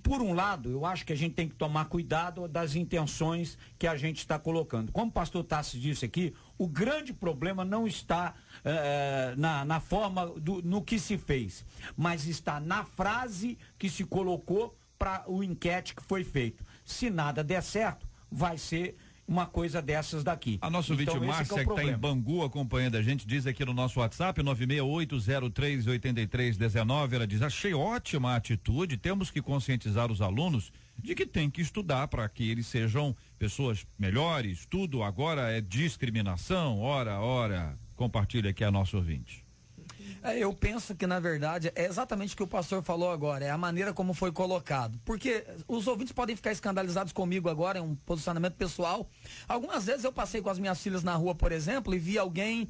Speaker 7: por um lado, eu acho que a gente tem que tomar cuidado das intenções que a gente está colocando. Como o pastor Tassi disse aqui, o grande problema não está na forma, no que se fez, mas está na frase que se colocou para o enquete que foi feito. Se nada der certo, vai ser uma coisa dessas daqui.
Speaker 2: A nossa ouvinte Márcia, que está em Bangu acompanhando a gente, diz aqui no nosso WhatsApp, 968038319, ela diz: achei ótima a atitude, temos que conscientizar os alunos de que tem que estudar para que eles sejam pessoas melhores, tudo agora é discriminação, ora, compartilha aqui a nossa ouvinte.
Speaker 5: Eu penso que, na verdade, é exatamente o que o pastor falou agora, é a maneira como foi colocado. Porque os ouvintes podem ficar escandalizados comigo agora, é um posicionamento pessoal. Algumas vezes eu passei com as minhas filhas na rua, por exemplo, e vi alguém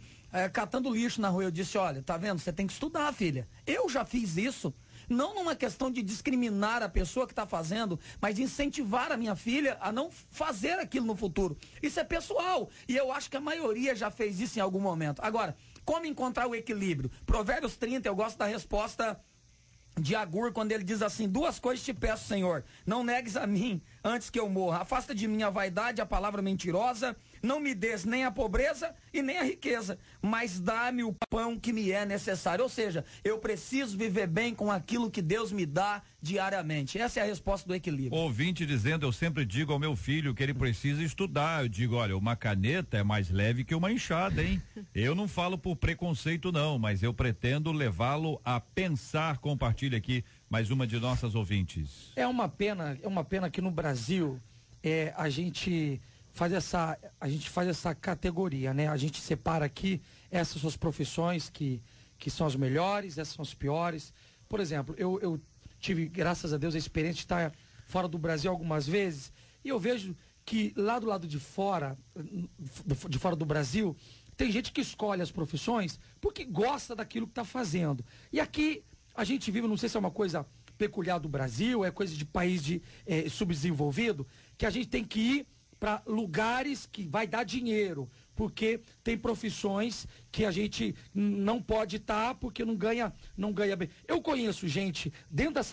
Speaker 5: catando lixo na rua. Eu disse: olha, tá vendo? Você tem que estudar, filha. Eu já fiz isso. Não numa questão de discriminar a pessoa que está fazendo, mas de incentivar a minha filha a não fazer aquilo no futuro. Isso é pessoal. E eu acho que a maioria já fez isso em algum momento. Agora, como encontrar o equilíbrio? Provérbios 30, eu gosto da resposta de Agur, quando ele diz assim: duas coisas te peço, Senhor, não negues a mim antes que eu morra. Afasta de mim a vaidade, a palavra mentirosa, não me des nem a pobreza e nem a riqueza, mas dá-me o pão que me é necessário. Ou seja, eu preciso viver bem com aquilo que Deus me dá diariamente. Essa é a resposta do equilíbrio.
Speaker 2: Ouvinte dizendo: eu sempre digo ao meu filho que ele precisa estudar. Eu digo: olha, uma caneta é mais leve que uma enxada, hein? Eu não falo por preconceito não, mas eu pretendo levá-lo a pensar. Compartilha aqui mais uma de nossas ouvintes.
Speaker 6: É uma pena que no Brasil a gente faz essa categoria, né? A gente separa aqui, essas são as profissões que são as melhores, essas são as piores. Por exemplo, eu tive, graças a Deus, a experiência de estar fora do Brasil algumas vezes, e eu vejo que lá do lado de fora do Brasil, tem gente que escolhe as profissões porque gosta daquilo que está fazendo. E aqui a gente vive, não sei se é uma coisa peculiar do Brasil, é coisa de país subdesenvolvido, que a gente tem que ir para lugares que vai dar dinheiro, porque tem profissões que a gente não pode estar porque não ganha bem. Eu conheço gente dentro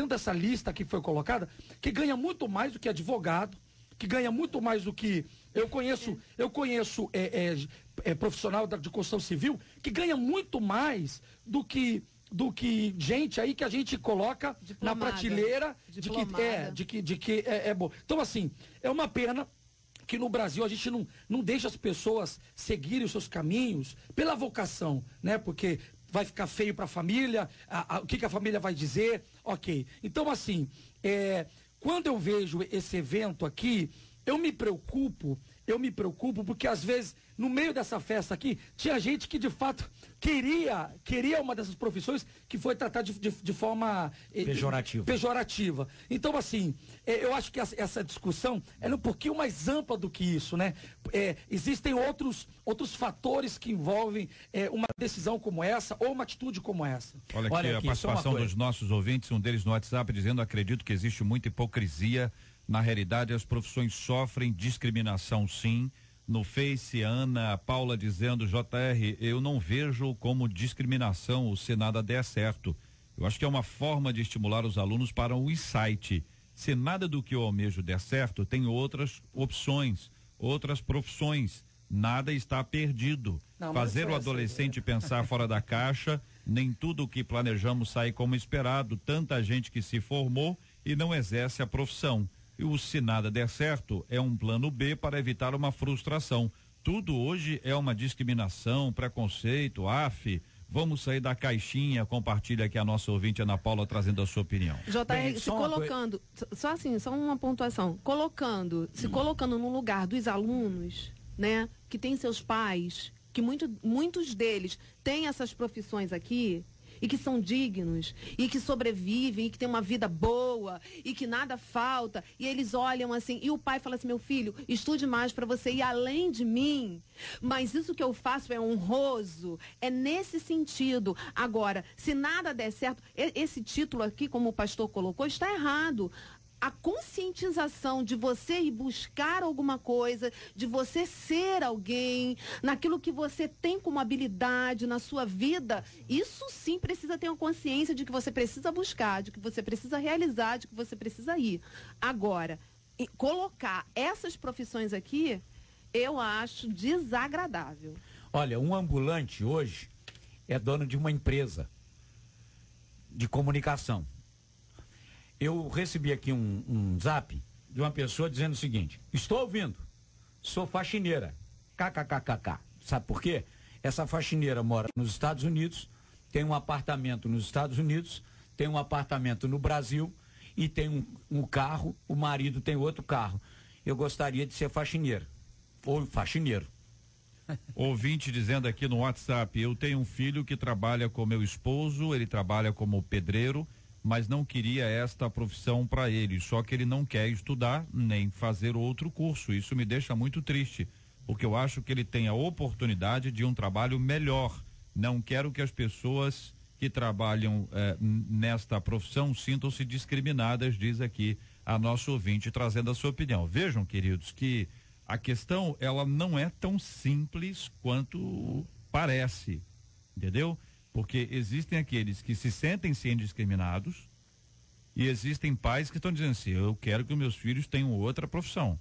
Speaker 6: dessa lista que foi colocada que ganha muito mais do que advogado, que ganha muito mais do que eu conheço profissional de construção civil que ganha muito mais do que gente aí que a gente coloca na prateleira de que é bom. Então, assim, é uma pena que no Brasil a gente não deixa as pessoas seguirem os seus caminhos pela vocação, né? Porque vai ficar feio para a família, o que a família vai dizer, ok. Então, assim, quando eu vejo esse evento aqui, eu me preocupo porque às vezes, no meio dessa festa aqui, tinha gente que de fato queria uma dessas profissões que foi tratada de forma pejorativa. Então, assim, eu acho que essa discussão é um pouquinho mais ampla do que isso, né? Existem outros fatores que envolvem uma decisão como essa ou uma atitude como essa.
Speaker 2: Olha aqui a participação dos nossos ouvintes, um deles no WhatsApp dizendo: acredito que existe muita hipocrisia. Na realidade, as profissões sofrem discriminação, sim. No Face, Ana Paula dizendo: JR, eu não vejo como discriminação o se nada der certo. Eu acho que é uma forma de estimular os alunos para um insight. Se nada do que eu almejo der certo, tem outras opções, outras profissões. Nada está perdido. Fazer o adolescente pensar fora da caixa, nem tudo o que planejamos sai como esperado. Tanta gente que se formou e não exerce a profissão. E o se nada der certo é um plano B para evitar uma frustração. Tudo hoje é uma discriminação, preconceito, vamos sair da caixinha. Compartilha aqui a nossa ouvinte Ana Paula trazendo a sua opinião.
Speaker 8: JR, se colocando, só uma pontuação, se colocando no lugar dos alunos, né, que tem seus pais, que muitos deles têm essas profissões aqui, e que são dignos, e que sobrevivem, e que têm uma vida boa, e que nada falta, e eles olham assim, e o pai fala assim: meu filho, estude mais para você ir além de mim, mas isso que eu faço é honroso, é nesse sentido. Agora, se nada der certo, esse título aqui, como o pastor colocou, está errado. a conscientização de você ir buscar alguma coisa, de você ser alguém, naquilo que você tem como habilidade na sua vida, isso sim precisa ter uma consciência de que você precisa buscar, de que você precisa realizar, de que você precisa ir. Agora, colocar essas profissões aqui, eu acho desagradável.
Speaker 7: Olha, um ambulante hoje é dono de uma empresa de comunicação. Eu recebi aqui um zap de uma pessoa dizendo o seguinte: estou ouvindo, sou faxineira, kkkk. Sabe por quê? Essa faxineira mora nos Estados Unidos, tem um apartamento nos Estados Unidos, tem um apartamento no Brasil e tem um carro, o marido tem outro carro. Eu gostaria de ser faxineira, ou faxineiro.
Speaker 2: Ouvinte dizendo aqui no WhatsApp: eu tenho um filho que trabalha com meu esposo, ele trabalha como pedreiro, mas não queria esta profissão para ele, só que ele não quer estudar nem fazer outro curso. Isso me deixa muito triste, porque eu acho que ele tem a oportunidade de um trabalho melhor. Não quero que as pessoas que trabalham nesta profissão sintam-se discriminadas, diz aqui a nossa ouvinte, trazendo a sua opinião. Vejam, queridos, que a questão, ela não é tão simples quanto parece, entendeu? Porque existem aqueles que se sentem sendo discriminados e existem pais que estão dizendo assim: eu quero que meus filhos tenham outra profissão.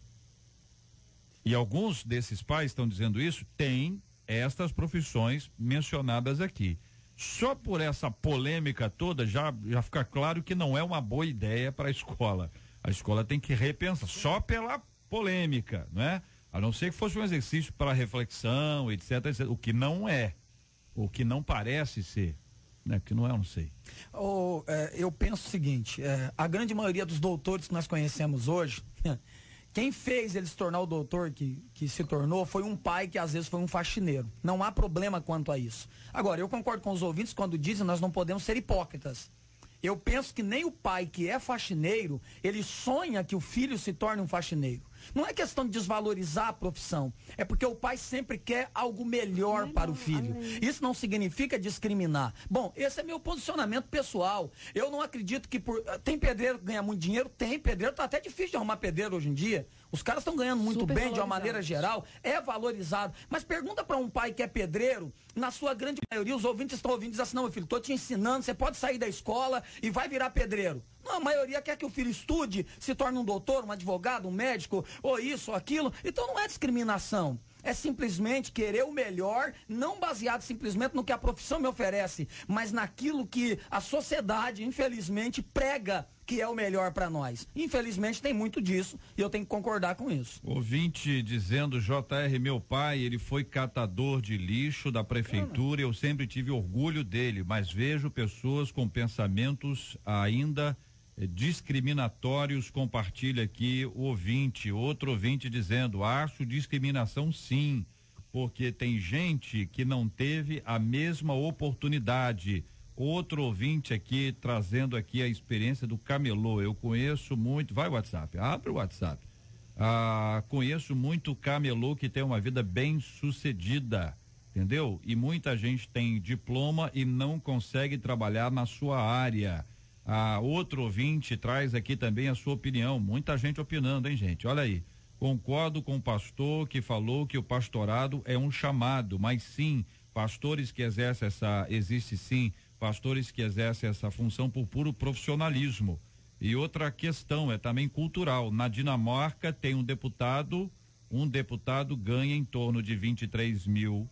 Speaker 2: E alguns desses pais estão dizendo isso, têm estas profissões mencionadas aqui. Só por essa polêmica toda já fica claro que não é uma boa ideia para a escola. A escola tem que repensar, só pela polêmica, não é? A não ser que fosse um exercício para reflexão, etc, etc, o que não é, o que não parece ser, né? Que não é, eu não sei.
Speaker 5: Eu penso o seguinte: a grande maioria dos doutores que nós conhecemos hoje, quem fez ele se tornar o doutor que se tornou foi um pai que às vezes foi um faxineiro. Não há problema quanto a isso. Agora, eu concordo com os ouvintes quando dizem nós não podemos ser hipócritas. Eu penso que nem o pai que é faxineiro, ele sonha que o filho se torne um faxineiro. Não é questão de desvalorizar a profissão, é porque o pai sempre quer algo melhor para o filho. Isso não significa discriminar. Bom, esse é meu posicionamento pessoal. Eu não acredito que tem pedreiro que ganha muito dinheiro, tem pedreiro, tá até difícil de arrumar pedreiro hoje em dia. Os caras estão ganhando muito bem de uma maneira geral, é valorizado. Mas pergunta para um pai que é pedreiro, na sua grande maioria, os ouvintes estão ouvindo e dizem assim: não, meu filho, tô te ensinando, você pode sair da escola e vai virar pedreiro. Não, a maioria quer que o filho estude, se torne um doutor, um advogado, um médico, ou isso, ou aquilo. Então não é discriminação. É simplesmente querer o melhor, não baseado simplesmente no que a profissão me oferece, mas naquilo que a sociedade, infelizmente, prega que é o melhor para nós. Infelizmente tem muito disso e eu tenho que concordar com isso.
Speaker 2: Ouvinte dizendo: JR, meu pai, ele foi catador de lixo da prefeitura, eu sempre tive orgulho dele, mas vejo pessoas com pensamentos ainda discriminatórios. Compartilha aqui o ouvinte, outro ouvinte dizendo: acho discriminação sim, porque tem gente que não teve a mesma oportunidade. Outro ouvinte aqui trazendo aqui a experiência do camelô. Eu conheço muito, vai WhatsApp, abre o WhatsApp. Conheço muito camelô que tem uma vida bem sucedida, entendeu? E muita gente tem diploma e não consegue trabalhar na sua área. Outro ouvinte traz aqui também a sua opinião, muita gente opinando, hein, gente? Olha aí, concordo com o pastor que falou que o pastorado é um chamado, mas sim, pastores que exercem existe sim, pastores que exercem essa função por puro profissionalismo. E outra questão é também cultural. Na Dinamarca tem um deputado ganha em torno de 23 mil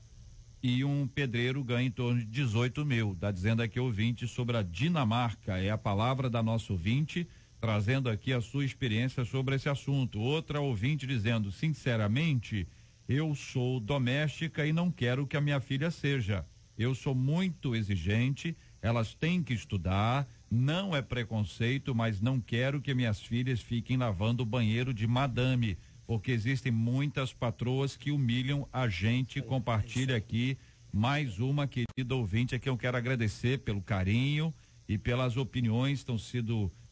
Speaker 2: e um pedreiro ganha em torno de 18 mil. Está dizendo aqui o ouvinte sobre a Dinamarca. É a palavra da nossa ouvinte, trazendo aqui a sua experiência sobre esse assunto. Outra ouvinte dizendo: sinceramente, eu sou doméstica e não quero que a minha filha seja. Eu sou muito exigente, elas têm que estudar, não é preconceito, mas não quero que minhas filhas fiquem lavando o banheiro de madame, porque existem muitas patroas que humilham a gente. Compartilha aqui mais uma querida ouvinte a quem eu quero agradecer pelo carinho e pelas opiniões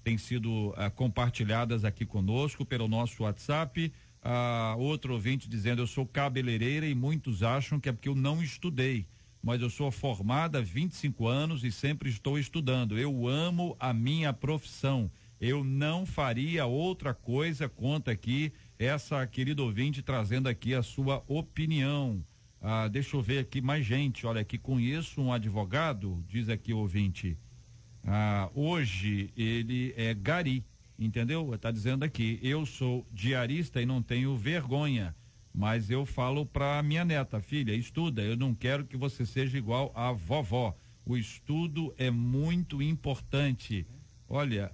Speaker 2: têm sido compartilhadas aqui conosco pelo nosso WhatsApp. Outro ouvinte dizendo: eu sou cabeleireira e muitos acham que é porque eu não estudei, mas eu sou formada há 25 anos e sempre estou estudando. Eu amo a minha profissão. Eu não faria outra coisa, conta aqui essa querida ouvinte trazendo aqui a sua opinião. Deixa eu ver aqui mais gente. Olha, aqui conheço um advogado, diz aqui o ouvinte. Hoje ele é gari, entendeu? Tá dizendo aqui, eu sou diarista e não tenho vergonha, mas eu falo pra minha neta, filha, estuda, eu não quero que você seja igual a vovó. O estudo é muito importante. Olha,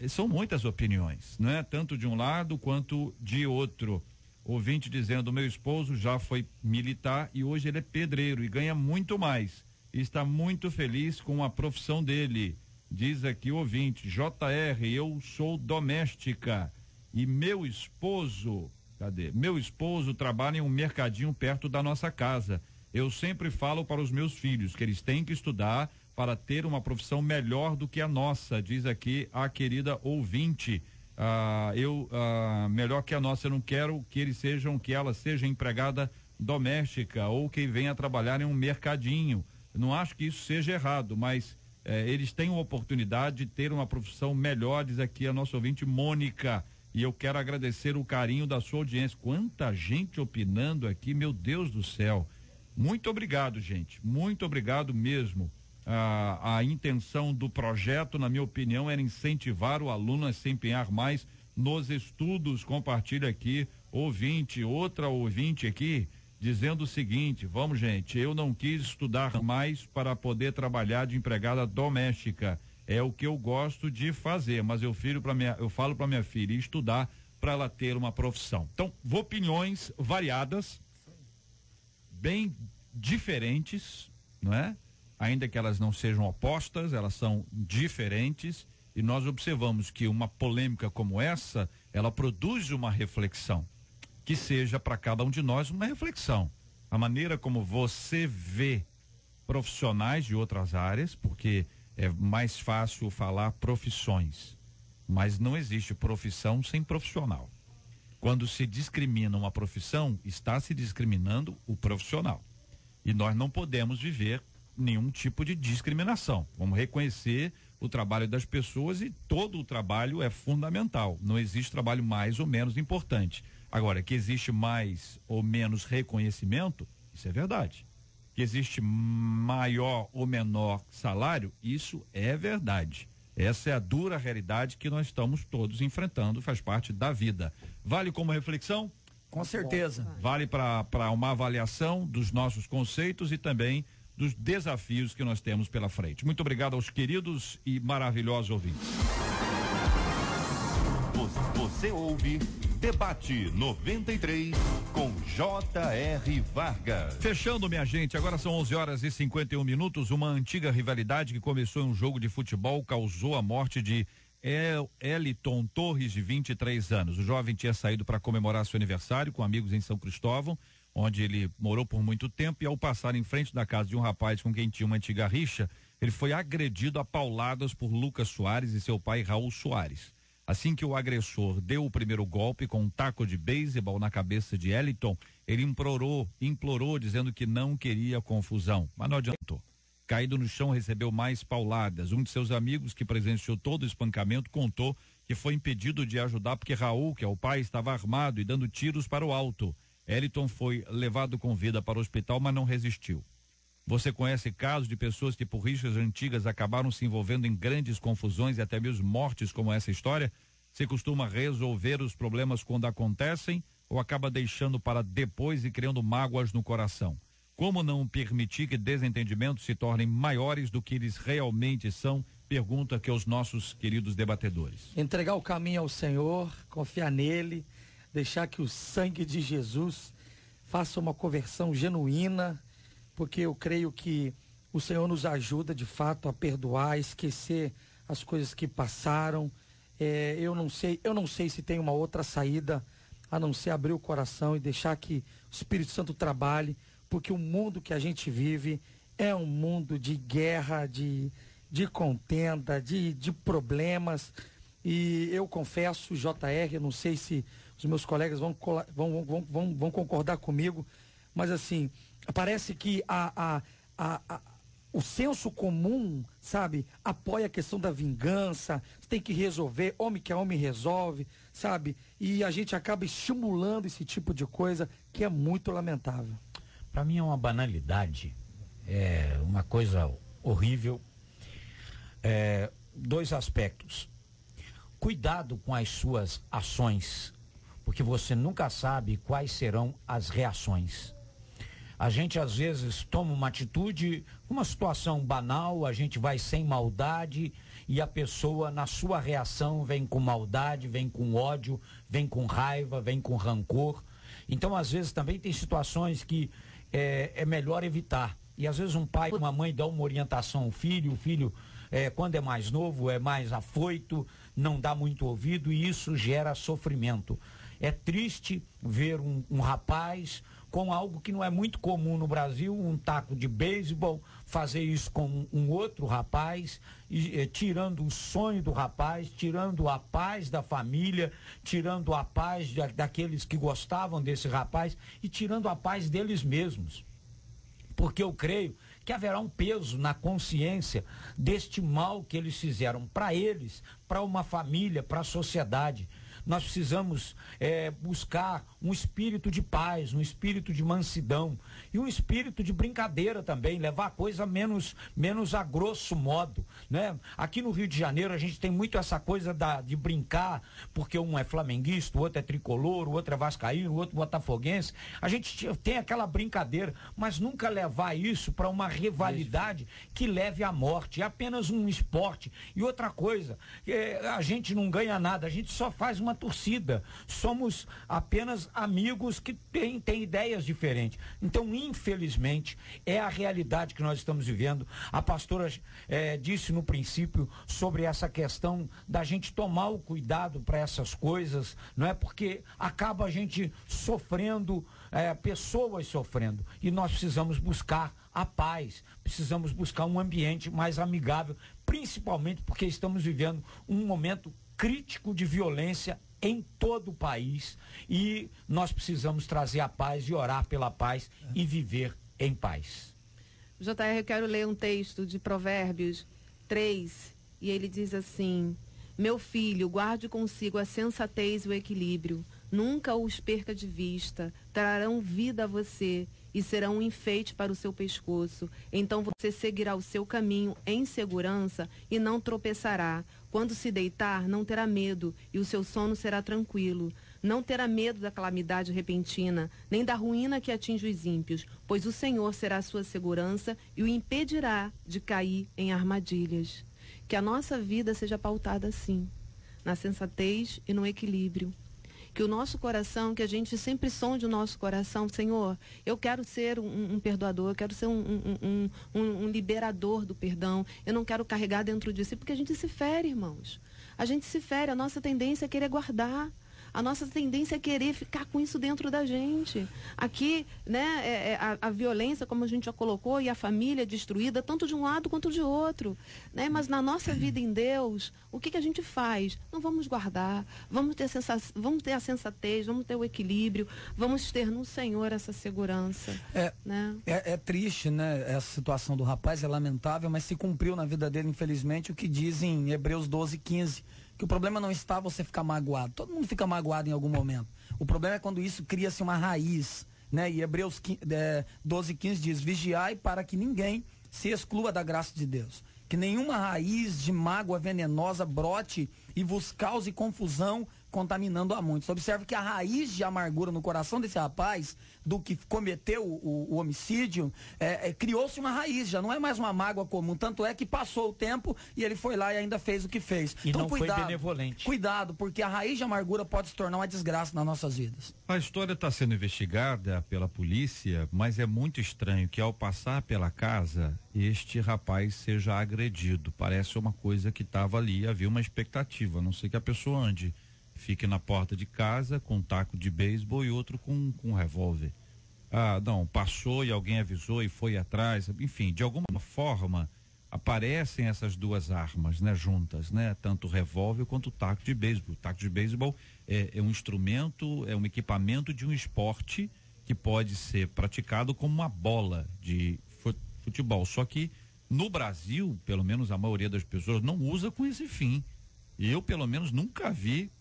Speaker 2: são muitas opiniões, né? Tanto de um lado quanto de outro. Ouvinte dizendo, meu esposo já foi militar e hoje ele é pedreiro e ganha muito mais. Está muito feliz com a profissão dele. Diz aqui o ouvinte, JR, eu sou doméstica e meu esposo, cadê? Meu esposo trabalha em um mercadinho perto da nossa casa. Eu sempre falo para os meus filhos que eles têm que estudar para ter uma profissão melhor do que a nossa, diz aqui a querida ouvinte. Melhor que a nossa, eu não quero que ela seja empregada doméstica ou que venha trabalhar em um mercadinho. Não acho que isso seja errado, mas eles têm uma oportunidade de ter uma profissão melhor, diz aqui a nossa ouvinte Mônica. E eu quero agradecer o carinho da sua audiência. Quanta gente opinando aqui, meu Deus do céu. Muito obrigado, gente. Muito obrigado mesmo. A intenção do projeto, na minha opinião, era incentivar o aluno a se empenhar mais nos estudos. Compartilha aqui, outra ouvinte aqui, dizendo o seguinte, vamos gente, eu não quis estudar mais para poder trabalhar de empregada doméstica, é o que eu gosto de fazer, mas eu falo para minha filha estudar para ela ter uma profissão. Então, opiniões variadas, bem diferentes, não é? Ainda que elas não sejam opostas, elas são diferentes e nós observamos que uma polêmica como essa, ela produz uma reflexão, que seja para cada um de nós uma reflexão. A maneira como você vê profissionais de outras áreas, porque é mais fácil falar profissões, mas não existe profissão sem profissional. Quando se discrimina uma profissão, está se discriminando o profissional. E nós não podemos viver nenhum tipo de discriminação. Vamos reconhecer o trabalho das pessoas e todo o trabalho é fundamental. Não existe trabalho mais ou menos importante. Agora, que existe mais ou menos reconhecimento, isso é verdade. Que existe maior ou menor salário, isso é verdade. Essa é a dura realidade que nós estamos todos enfrentando, faz parte da vida. Vale como reflexão?
Speaker 5: Com certeza.
Speaker 2: Vale para uma avaliação dos nossos conceitos e também dos desafios que nós temos pela frente. Muito obrigado aos queridos e maravilhosos ouvintes.
Speaker 1: Você ouve Debate 93 com J.R. Vargas.
Speaker 2: Fechando, minha gente, agora são 11h51. Uma antiga rivalidade que começou em um jogo de futebol causou a morte de Eliton Torres, de 23 anos. O jovem tinha saído para comemorar seu aniversário com amigos em São Cristóvão, onde ele morou por muito tempo, e ao passar em frente da casa de um rapaz com quem tinha uma antiga rixa, ele foi agredido a pauladas por Lucas Soares e seu pai Raul Soares. Assim que o agressor deu o primeiro golpe com um taco de beisebol na cabeça de Eliton, ele implorou dizendo que não queria confusão, mas não adiantou. Caído no chão, recebeu mais pauladas. Um de seus amigos, que presenciou todo o espancamento, contou que foi impedido de ajudar porque Raul, que é o pai, estava armado e dando tiros para o alto. Eliton foi levado com vida para o hospital, mas não resistiu. Você conhece casos de pessoas que por rixas antigas acabaram se envolvendo em grandes confusões e até mesmo mortes, como essa história? Você costuma resolver os problemas quando acontecem ou acaba deixando para depois e criando mágoas no coração? Como não permitir que desentendimentos se tornem maiores do que eles realmente são? Pergunta aqui aos nossos queridos debatedores.
Speaker 6: Entregar o caminho ao Senhor, confiar nele, deixar que o sangue de Jesus faça uma conversão genuína, porque eu creio que o Senhor nos ajuda de fato a perdoar, a esquecer as coisas que passaram. Eu não sei se tem uma outra saída a não ser abrir o coração e deixar que o Espírito Santo trabalhe, porque o mundo que a gente vive é um mundo de guerra, de contenda, de problemas. E eu confesso, JR, eu não sei se os meus colegas vão concordar comigo, mas assim, parece que o senso comum, sabe, apoia a questão da vingança, tem que resolver, homem que é homem resolve, sabe? E a gente acaba estimulando esse tipo de coisa que é muito lamentável.
Speaker 7: Para mim é uma banalidade, é uma coisa horrível. Dois aspectos. Cuidado com as suas ações, porque você nunca sabe quais serão as reações. A gente às vezes toma uma atitude, uma situação banal, a gente vai sem maldade e a pessoa na sua reação vem com maldade, vem com ódio, vem com raiva, vem com rancor. Então às vezes também tem situações que é melhor evitar. E às vezes um pai, uma mãe dá uma orientação ao filho, o filho quando é mais novo é mais afoito, não dá muito ouvido e isso gera sofrimento. É triste ver um rapaz com algo que não é muito comum no Brasil, um taco de beisebol, fazer isso com um outro rapaz, tirando o sonho do rapaz, tirando a paz da família, tirando a paz daqueles que gostavam desse rapaz e tirando a paz deles mesmos. Porque eu creio que haverá um peso na consciência deste mal que eles fizeram para eles, para uma família, para a sociedade. Nós precisamos buscar um espírito de paz, um espírito de mansidão e um espírito de brincadeira também, levar a coisa menos a grosso modo, né? Aqui no Rio de Janeiro a gente tem muito essa coisa de brincar, porque um é flamenguista, o outro é tricolor, o outro é vascaíno, o outro botafoguense. A gente tem aquela brincadeira, mas nunca levar isso para uma rivalidade que leve à morte. É apenas um esporte. E outra coisa, a gente não ganha nada, a gente só faz uma torcida, somos apenas amigos que têm ideias diferentes. Então, infelizmente, é a realidade que nós estamos vivendo. A pastora disse no princípio sobre essa questão da gente tomar o cuidado para essas coisas, não é? Porque acaba a gente sofrendo, pessoas sofrendo, e nós precisamos buscar a paz, precisamos buscar um ambiente mais amigável, principalmente porque estamos vivendo um momento crítico de violência em todo o país e nós precisamos trazer a paz e orar pela paz e viver em paz.
Speaker 8: JR, eu quero ler um texto de Provérbios 3 e ele diz assim: meu filho, guarde consigo a sensatez e o equilíbrio, nunca os perca de vista, trarão vida a você e serão um enfeite para o seu pescoço. Então você seguirá o seu caminho em segurança e não tropeçará. Quando se deitar, não terá medo e o seu sono será tranquilo. Não terá medo da calamidade repentina, nem da ruína que atinge os ímpios, pois o Senhor será a sua segurança e o impedirá de cair em armadilhas. Que a nossa vida seja pautada assim, na sensatez e no equilíbrio. Que o nosso coração, que a gente sempre sonde o nosso coração, Senhor, eu quero ser um perdoador, eu quero ser um liberador do perdão, eu não quero carregar dentro de si, porque a gente se fere, irmãos. A gente se fere, a nossa tendência é querer guardar. A nossa tendência é querer ficar com isso dentro da gente. Aqui, né, a violência, como a gente já colocou, e a família destruída, tanto de um lado quanto de outro. Né? Mas na nossa vida em Deus, o que a gente faz? Não vamos guardar, vamos ter a sensatez, vamos ter o equilíbrio, vamos ter no Senhor essa segurança. Né?
Speaker 5: É triste, né? Essa situação do rapaz é lamentável, mas se cumpriu na vida dele, infelizmente, o que diz em Hebreus 12:15. Que o problema não está você ficar magoado. Todo mundo fica magoado em algum momento. O problema é quando isso cria-se uma raiz, né? E Hebreus 12:15 diz: vigiai para que ninguém se exclua da graça de Deus. Que nenhuma raiz de mágoa venenosa brote e vos cause confusão, contaminando a muitos. Observe que a raiz de amargura no coração desse rapaz, do que cometeu o homicídio, criou-se uma raiz, já não é mais uma mágoa comum, tanto é que passou o tempo e ele foi lá e ainda fez o que fez.
Speaker 7: E então, não foi benevolente.
Speaker 5: Cuidado, porque a raiz de amargura pode se tornar uma desgraça nas nossas vidas.
Speaker 2: A história está sendo investigada pela polícia, mas é muito estranho que ao passar pela casa, este rapaz seja agredido. Parece uma coisa que estava ali, havia uma expectativa, a não sei que a pessoa ande, fique na porta de casa com um taco de beisebol e outro com um revólver. Ah, não, passou e alguém avisou e foi atrás, enfim, de alguma forma aparecem essas duas armas, né, juntas, né, tanto o revólver quanto o taco de beisebol. O taco de beisebol é um instrumento, é um equipamento de um esporte que pode ser praticado como uma bola de futebol, só que No Brasil, pelo menos a maioria das pessoas não usa com esse fim. Eu, pelo menos, nunca vi,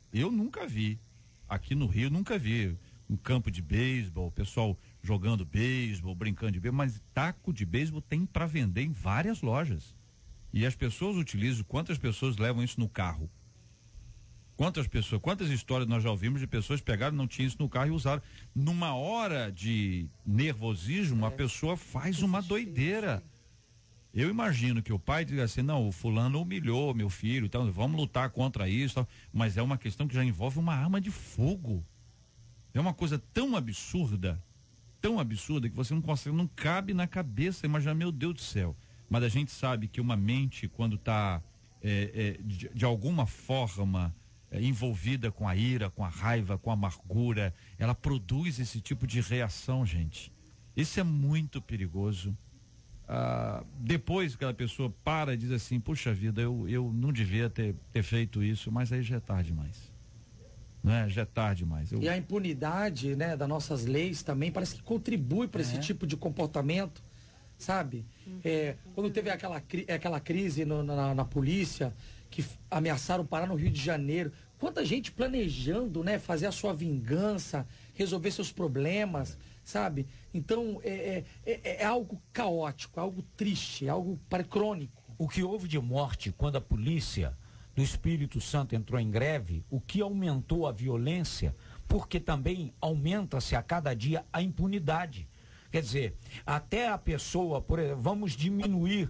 Speaker 2: aqui no Rio, nunca vi um campo de beisebol, o pessoal jogando beisebol, brincando de beisebol, mas taco de beisebol tem para vender em várias lojas. E as pessoas utilizam, quantas pessoas levam isso no carro? Quantas histórias nós já ouvimos de pessoas que pegaram, não tinham isso no carro e usaram. Numa hora de nervosismo, a pessoa faz uma doideira. Eu imagino que o pai diga assim, não, o fulano humilhou meu filho, então vamos lutar contra isso, tal. Mas é uma questão que já envolve uma arma de fogo. É uma coisa tão absurda que você não consegue, não cabe na cabeça, imagina, meu Deus do céu. Mas a gente sabe que uma mente, quando está de alguma forma envolvida com a ira, com a raiva, com a amargura, ela produz esse tipo de reação, gente. Isso é muito perigoso. Depois que a pessoa para e diz assim, puxa vida, eu não devia ter feito isso, mas aí já é tarde demais. Né? Já é tarde demais.
Speaker 6: E a impunidade, né, das nossas leis também parece que contribui para esse tipo de comportamento, sabe? Quando teve aquela crise na polícia, que ameaçaram parar no Rio de Janeiro, quanta gente planejando, né, fazer a sua vingança, resolver seus problemas, sabe? Então é algo caótico, algo triste, algo crônico.
Speaker 7: O que houve de morte quando a polícia do Espírito Santo entrou em greve, o que aumentou a violência, porque também aumenta-se a cada dia a impunidade. Quer dizer, até a pessoa, por exemplo, vamos diminuir,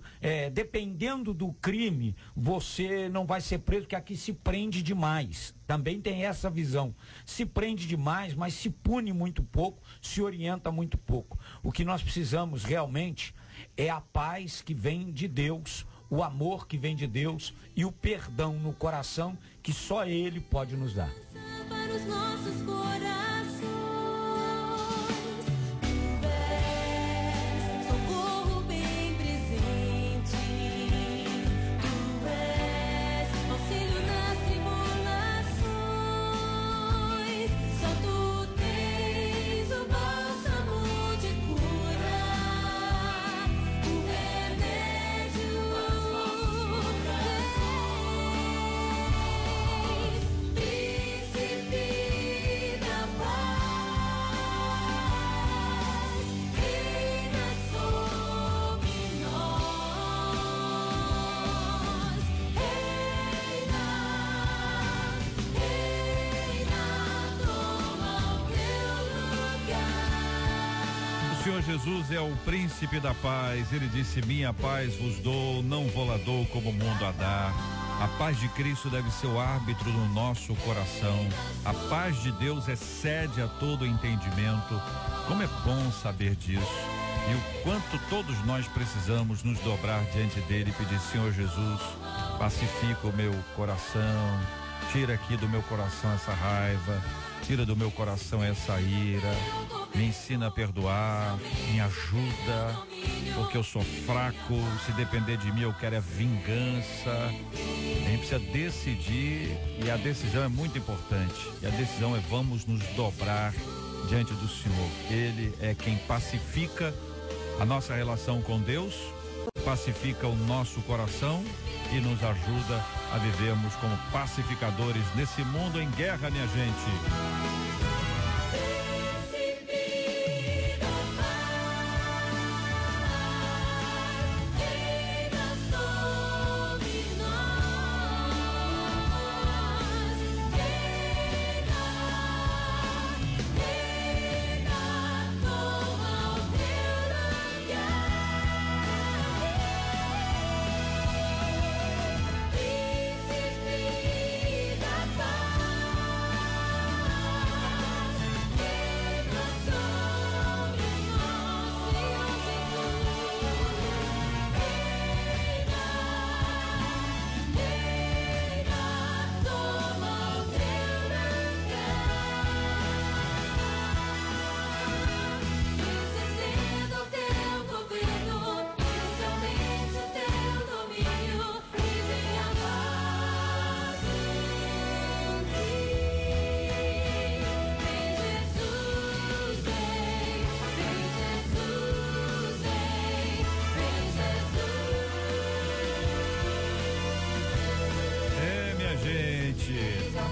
Speaker 7: dependendo do crime, você não vai ser preso, porque aqui se prende demais. Também tem essa visão. Se prende demais, mas se pune muito pouco, se orienta muito pouco. O que nós precisamos realmente é a paz que vem de Deus, o amor que vem de Deus e o perdão no coração que só Ele pode nos dar.
Speaker 9: Para os nossos corações.
Speaker 2: Jesus é o príncipe da paz, ele disse, minha paz vos dou, não vou-la dou como o mundo a dá. A paz de Cristo deve ser o árbitro no nosso coração. A paz de Deus excede a todo entendimento. Como é bom saber disso. E o quanto todos nós precisamos nos dobrar diante dele e pedir, Senhor Jesus, pacifica o meu coração, tira aqui do meu coração essa raiva, tira do meu coração essa ira, me ensina a perdoar, me ajuda, porque eu sou fraco, se depender de mim eu quero é vingança. A gente precisa decidir, e a decisão é muito importante, e a decisão é vamos nos dobrar diante do Senhor. Ele é quem pacifica a nossa relação com Deus, pacifica o nosso coração e nos ajuda a vivermos como pacificadores nesse mundo em guerra, minha gente.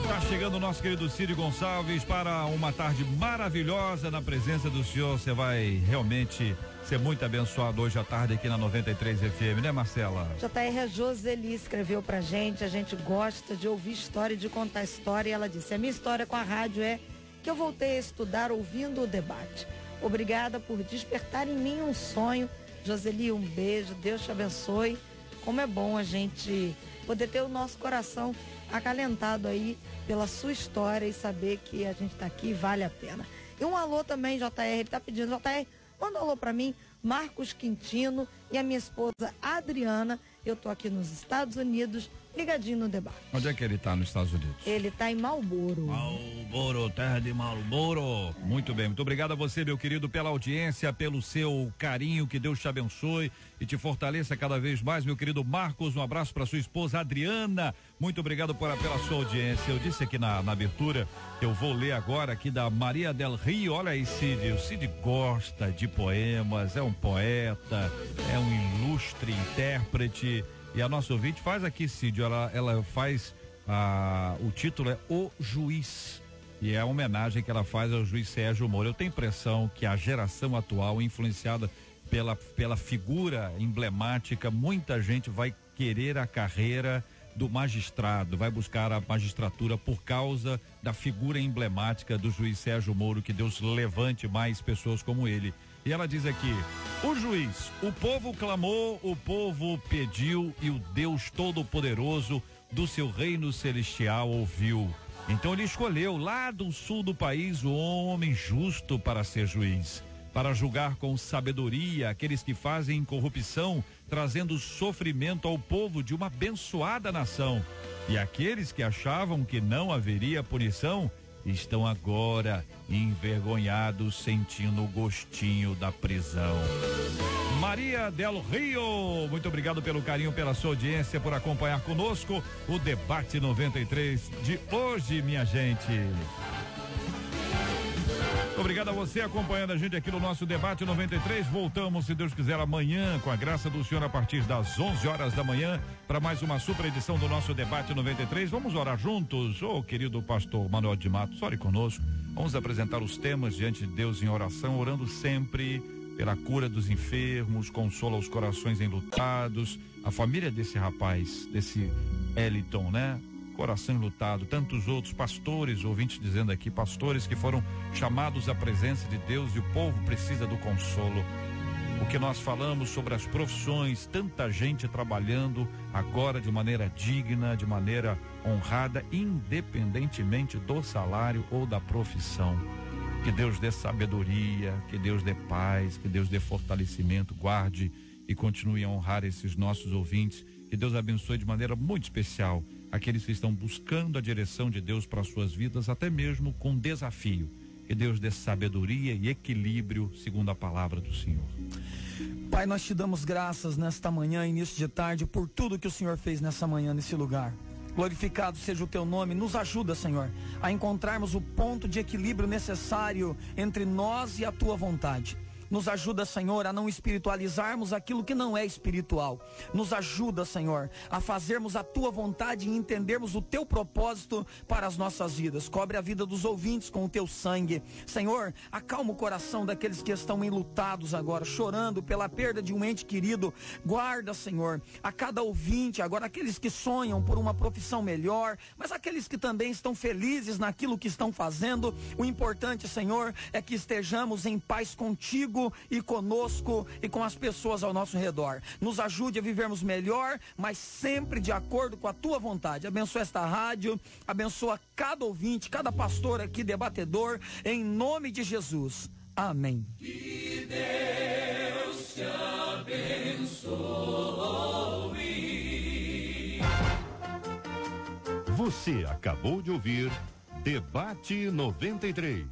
Speaker 2: Tá chegando o nosso querido Cid Gonçalves para uma tarde maravilhosa na presença do senhor. Você vai realmente ser muito abençoado hoje à tarde aqui na 93 FM, né, Marcela?
Speaker 4: JR, a Joseli escreveu pra gente, a gente gosta de ouvir história e de contar história, e ela disse: a minha história com a rádio é que eu voltei a estudar ouvindo o debate. Obrigada por despertar em mim um sonho. Joseli, um beijo, Deus te abençoe. Como é bom a gente poder ter o nosso coração acalentado aí pela sua história e saber que a gente tá aqui e vale a pena. E um alô também, JR, ele tá pedindo, JR, manda um alô pra mim, Marcos Quintino e a minha esposa Adriana. Eu tô aqui nos Estados Unidos, ligadinho no debate.
Speaker 2: Onde é que ele tá nos Estados Unidos?
Speaker 4: Ele tá em Marlboro.
Speaker 2: Marlboro, terra de Marlboro. Muito bem, muito obrigado a você, meu querido, pela audiência, pelo seu carinho, que Deus te abençoe e te fortaleça cada vez mais, meu querido Marcos. Um abraço para sua esposa Adriana. Muito obrigado pela sua audiência. Eu disse aqui na abertura que eu vou ler agora aqui da Maria del Rio. Olha aí, Cid. O Cid gosta de poemas, é um poeta, é um ilustre intérprete. E a nossa ouvinte faz aqui, Cid, ela faz, o título é O Juiz, e é a homenagem que ela faz ao juiz Sérgio Moro. Eu tenho a impressão que a geração atual, influenciada pela figura emblemática, muita gente vai querer a carreira do magistrado, vai buscar a magistratura por causa da figura emblemática do juiz Sérgio Moro. Que Deus levante mais pessoas como ele. E ela diz aqui: o juiz, o povo clamou, o povo pediu e o Deus Todo-Poderoso do seu reino celestial ouviu. Então ele escolheu lá do sul do país o homem justo para ser juiz, para julgar com sabedoria aqueles que fazem corrupção, trazendo sofrimento ao povo de uma abençoada nação. E aqueles que achavam que não haveria punição estão agora envergonhados, sentindo o gostinho da prisão. Maria del Rio, muito obrigado pelo carinho, pela sua audiência, por acompanhar conosco o Debate 93 de hoje, minha gente. Obrigado a você acompanhando a gente aqui no nosso Debate 93. Voltamos, se Deus quiser, amanhã, com a graça do Senhor, a partir das 11 horas da manhã, para mais uma super edição do nosso Debate 93. Vamos orar juntos? Ô, querido pastor Manuel de Matos, ore conosco. Vamos apresentar os temas diante de Deus em oração, orando sempre pela cura dos enfermos, consola os corações enlutados, a família desse rapaz, desse Eliton, né? Coração enlutado, tantos outros pastores, ouvintes dizendo aqui, pastores que foram chamados à presença de Deus, e o povo precisa do consolo. O que nós falamos sobre as profissões, tanta gente trabalhando agora de maneira digna, de maneira honrada, independentemente do salário ou da profissão. Que Deus dê sabedoria, que Deus dê paz, que Deus dê fortalecimento, guarde e continue a honrar esses nossos ouvintes. Que Deus abençoe de maneira muito especial aqueles que estão buscando a direção de Deus para suas vidas, até mesmo com desafio. Que Deus dê sabedoria e equilíbrio segundo a palavra do Senhor.
Speaker 5: Pai, nós te damos graças nesta manhã, início de tarde, por tudo que o Senhor fez nessa manhã, nesse lugar. Glorificado seja o teu nome. Nos ajuda, Senhor, a encontrarmos o ponto de equilíbrio necessário entre nós e a tua vontade. Nos ajuda, Senhor, a não espiritualizarmos aquilo que não é espiritual. Nos ajuda, Senhor, a fazermos a tua vontade e entendermos o teu propósito para as nossas vidas. Cobre a vida dos ouvintes com o teu sangue. Senhor, acalma o coração daqueles que estão enlutados agora, chorando pela perda de um ente querido. Guarda, Senhor, a cada ouvinte agora, aqueles que sonham por uma profissão melhor, mas aqueles que também estão felizes naquilo que estão fazendo. O importante, Senhor, é que estejamos em paz contigo e conosco e com as pessoas ao nosso redor. Nos ajude a vivermos melhor, mas sempre de acordo com a tua vontade. Abençoa esta rádio, abençoa cada ouvinte, cada pastor aqui, debatedor, em nome de Jesus. Amém.
Speaker 10: Que Deus te abençoe.
Speaker 1: Você acabou de ouvir Debate 93.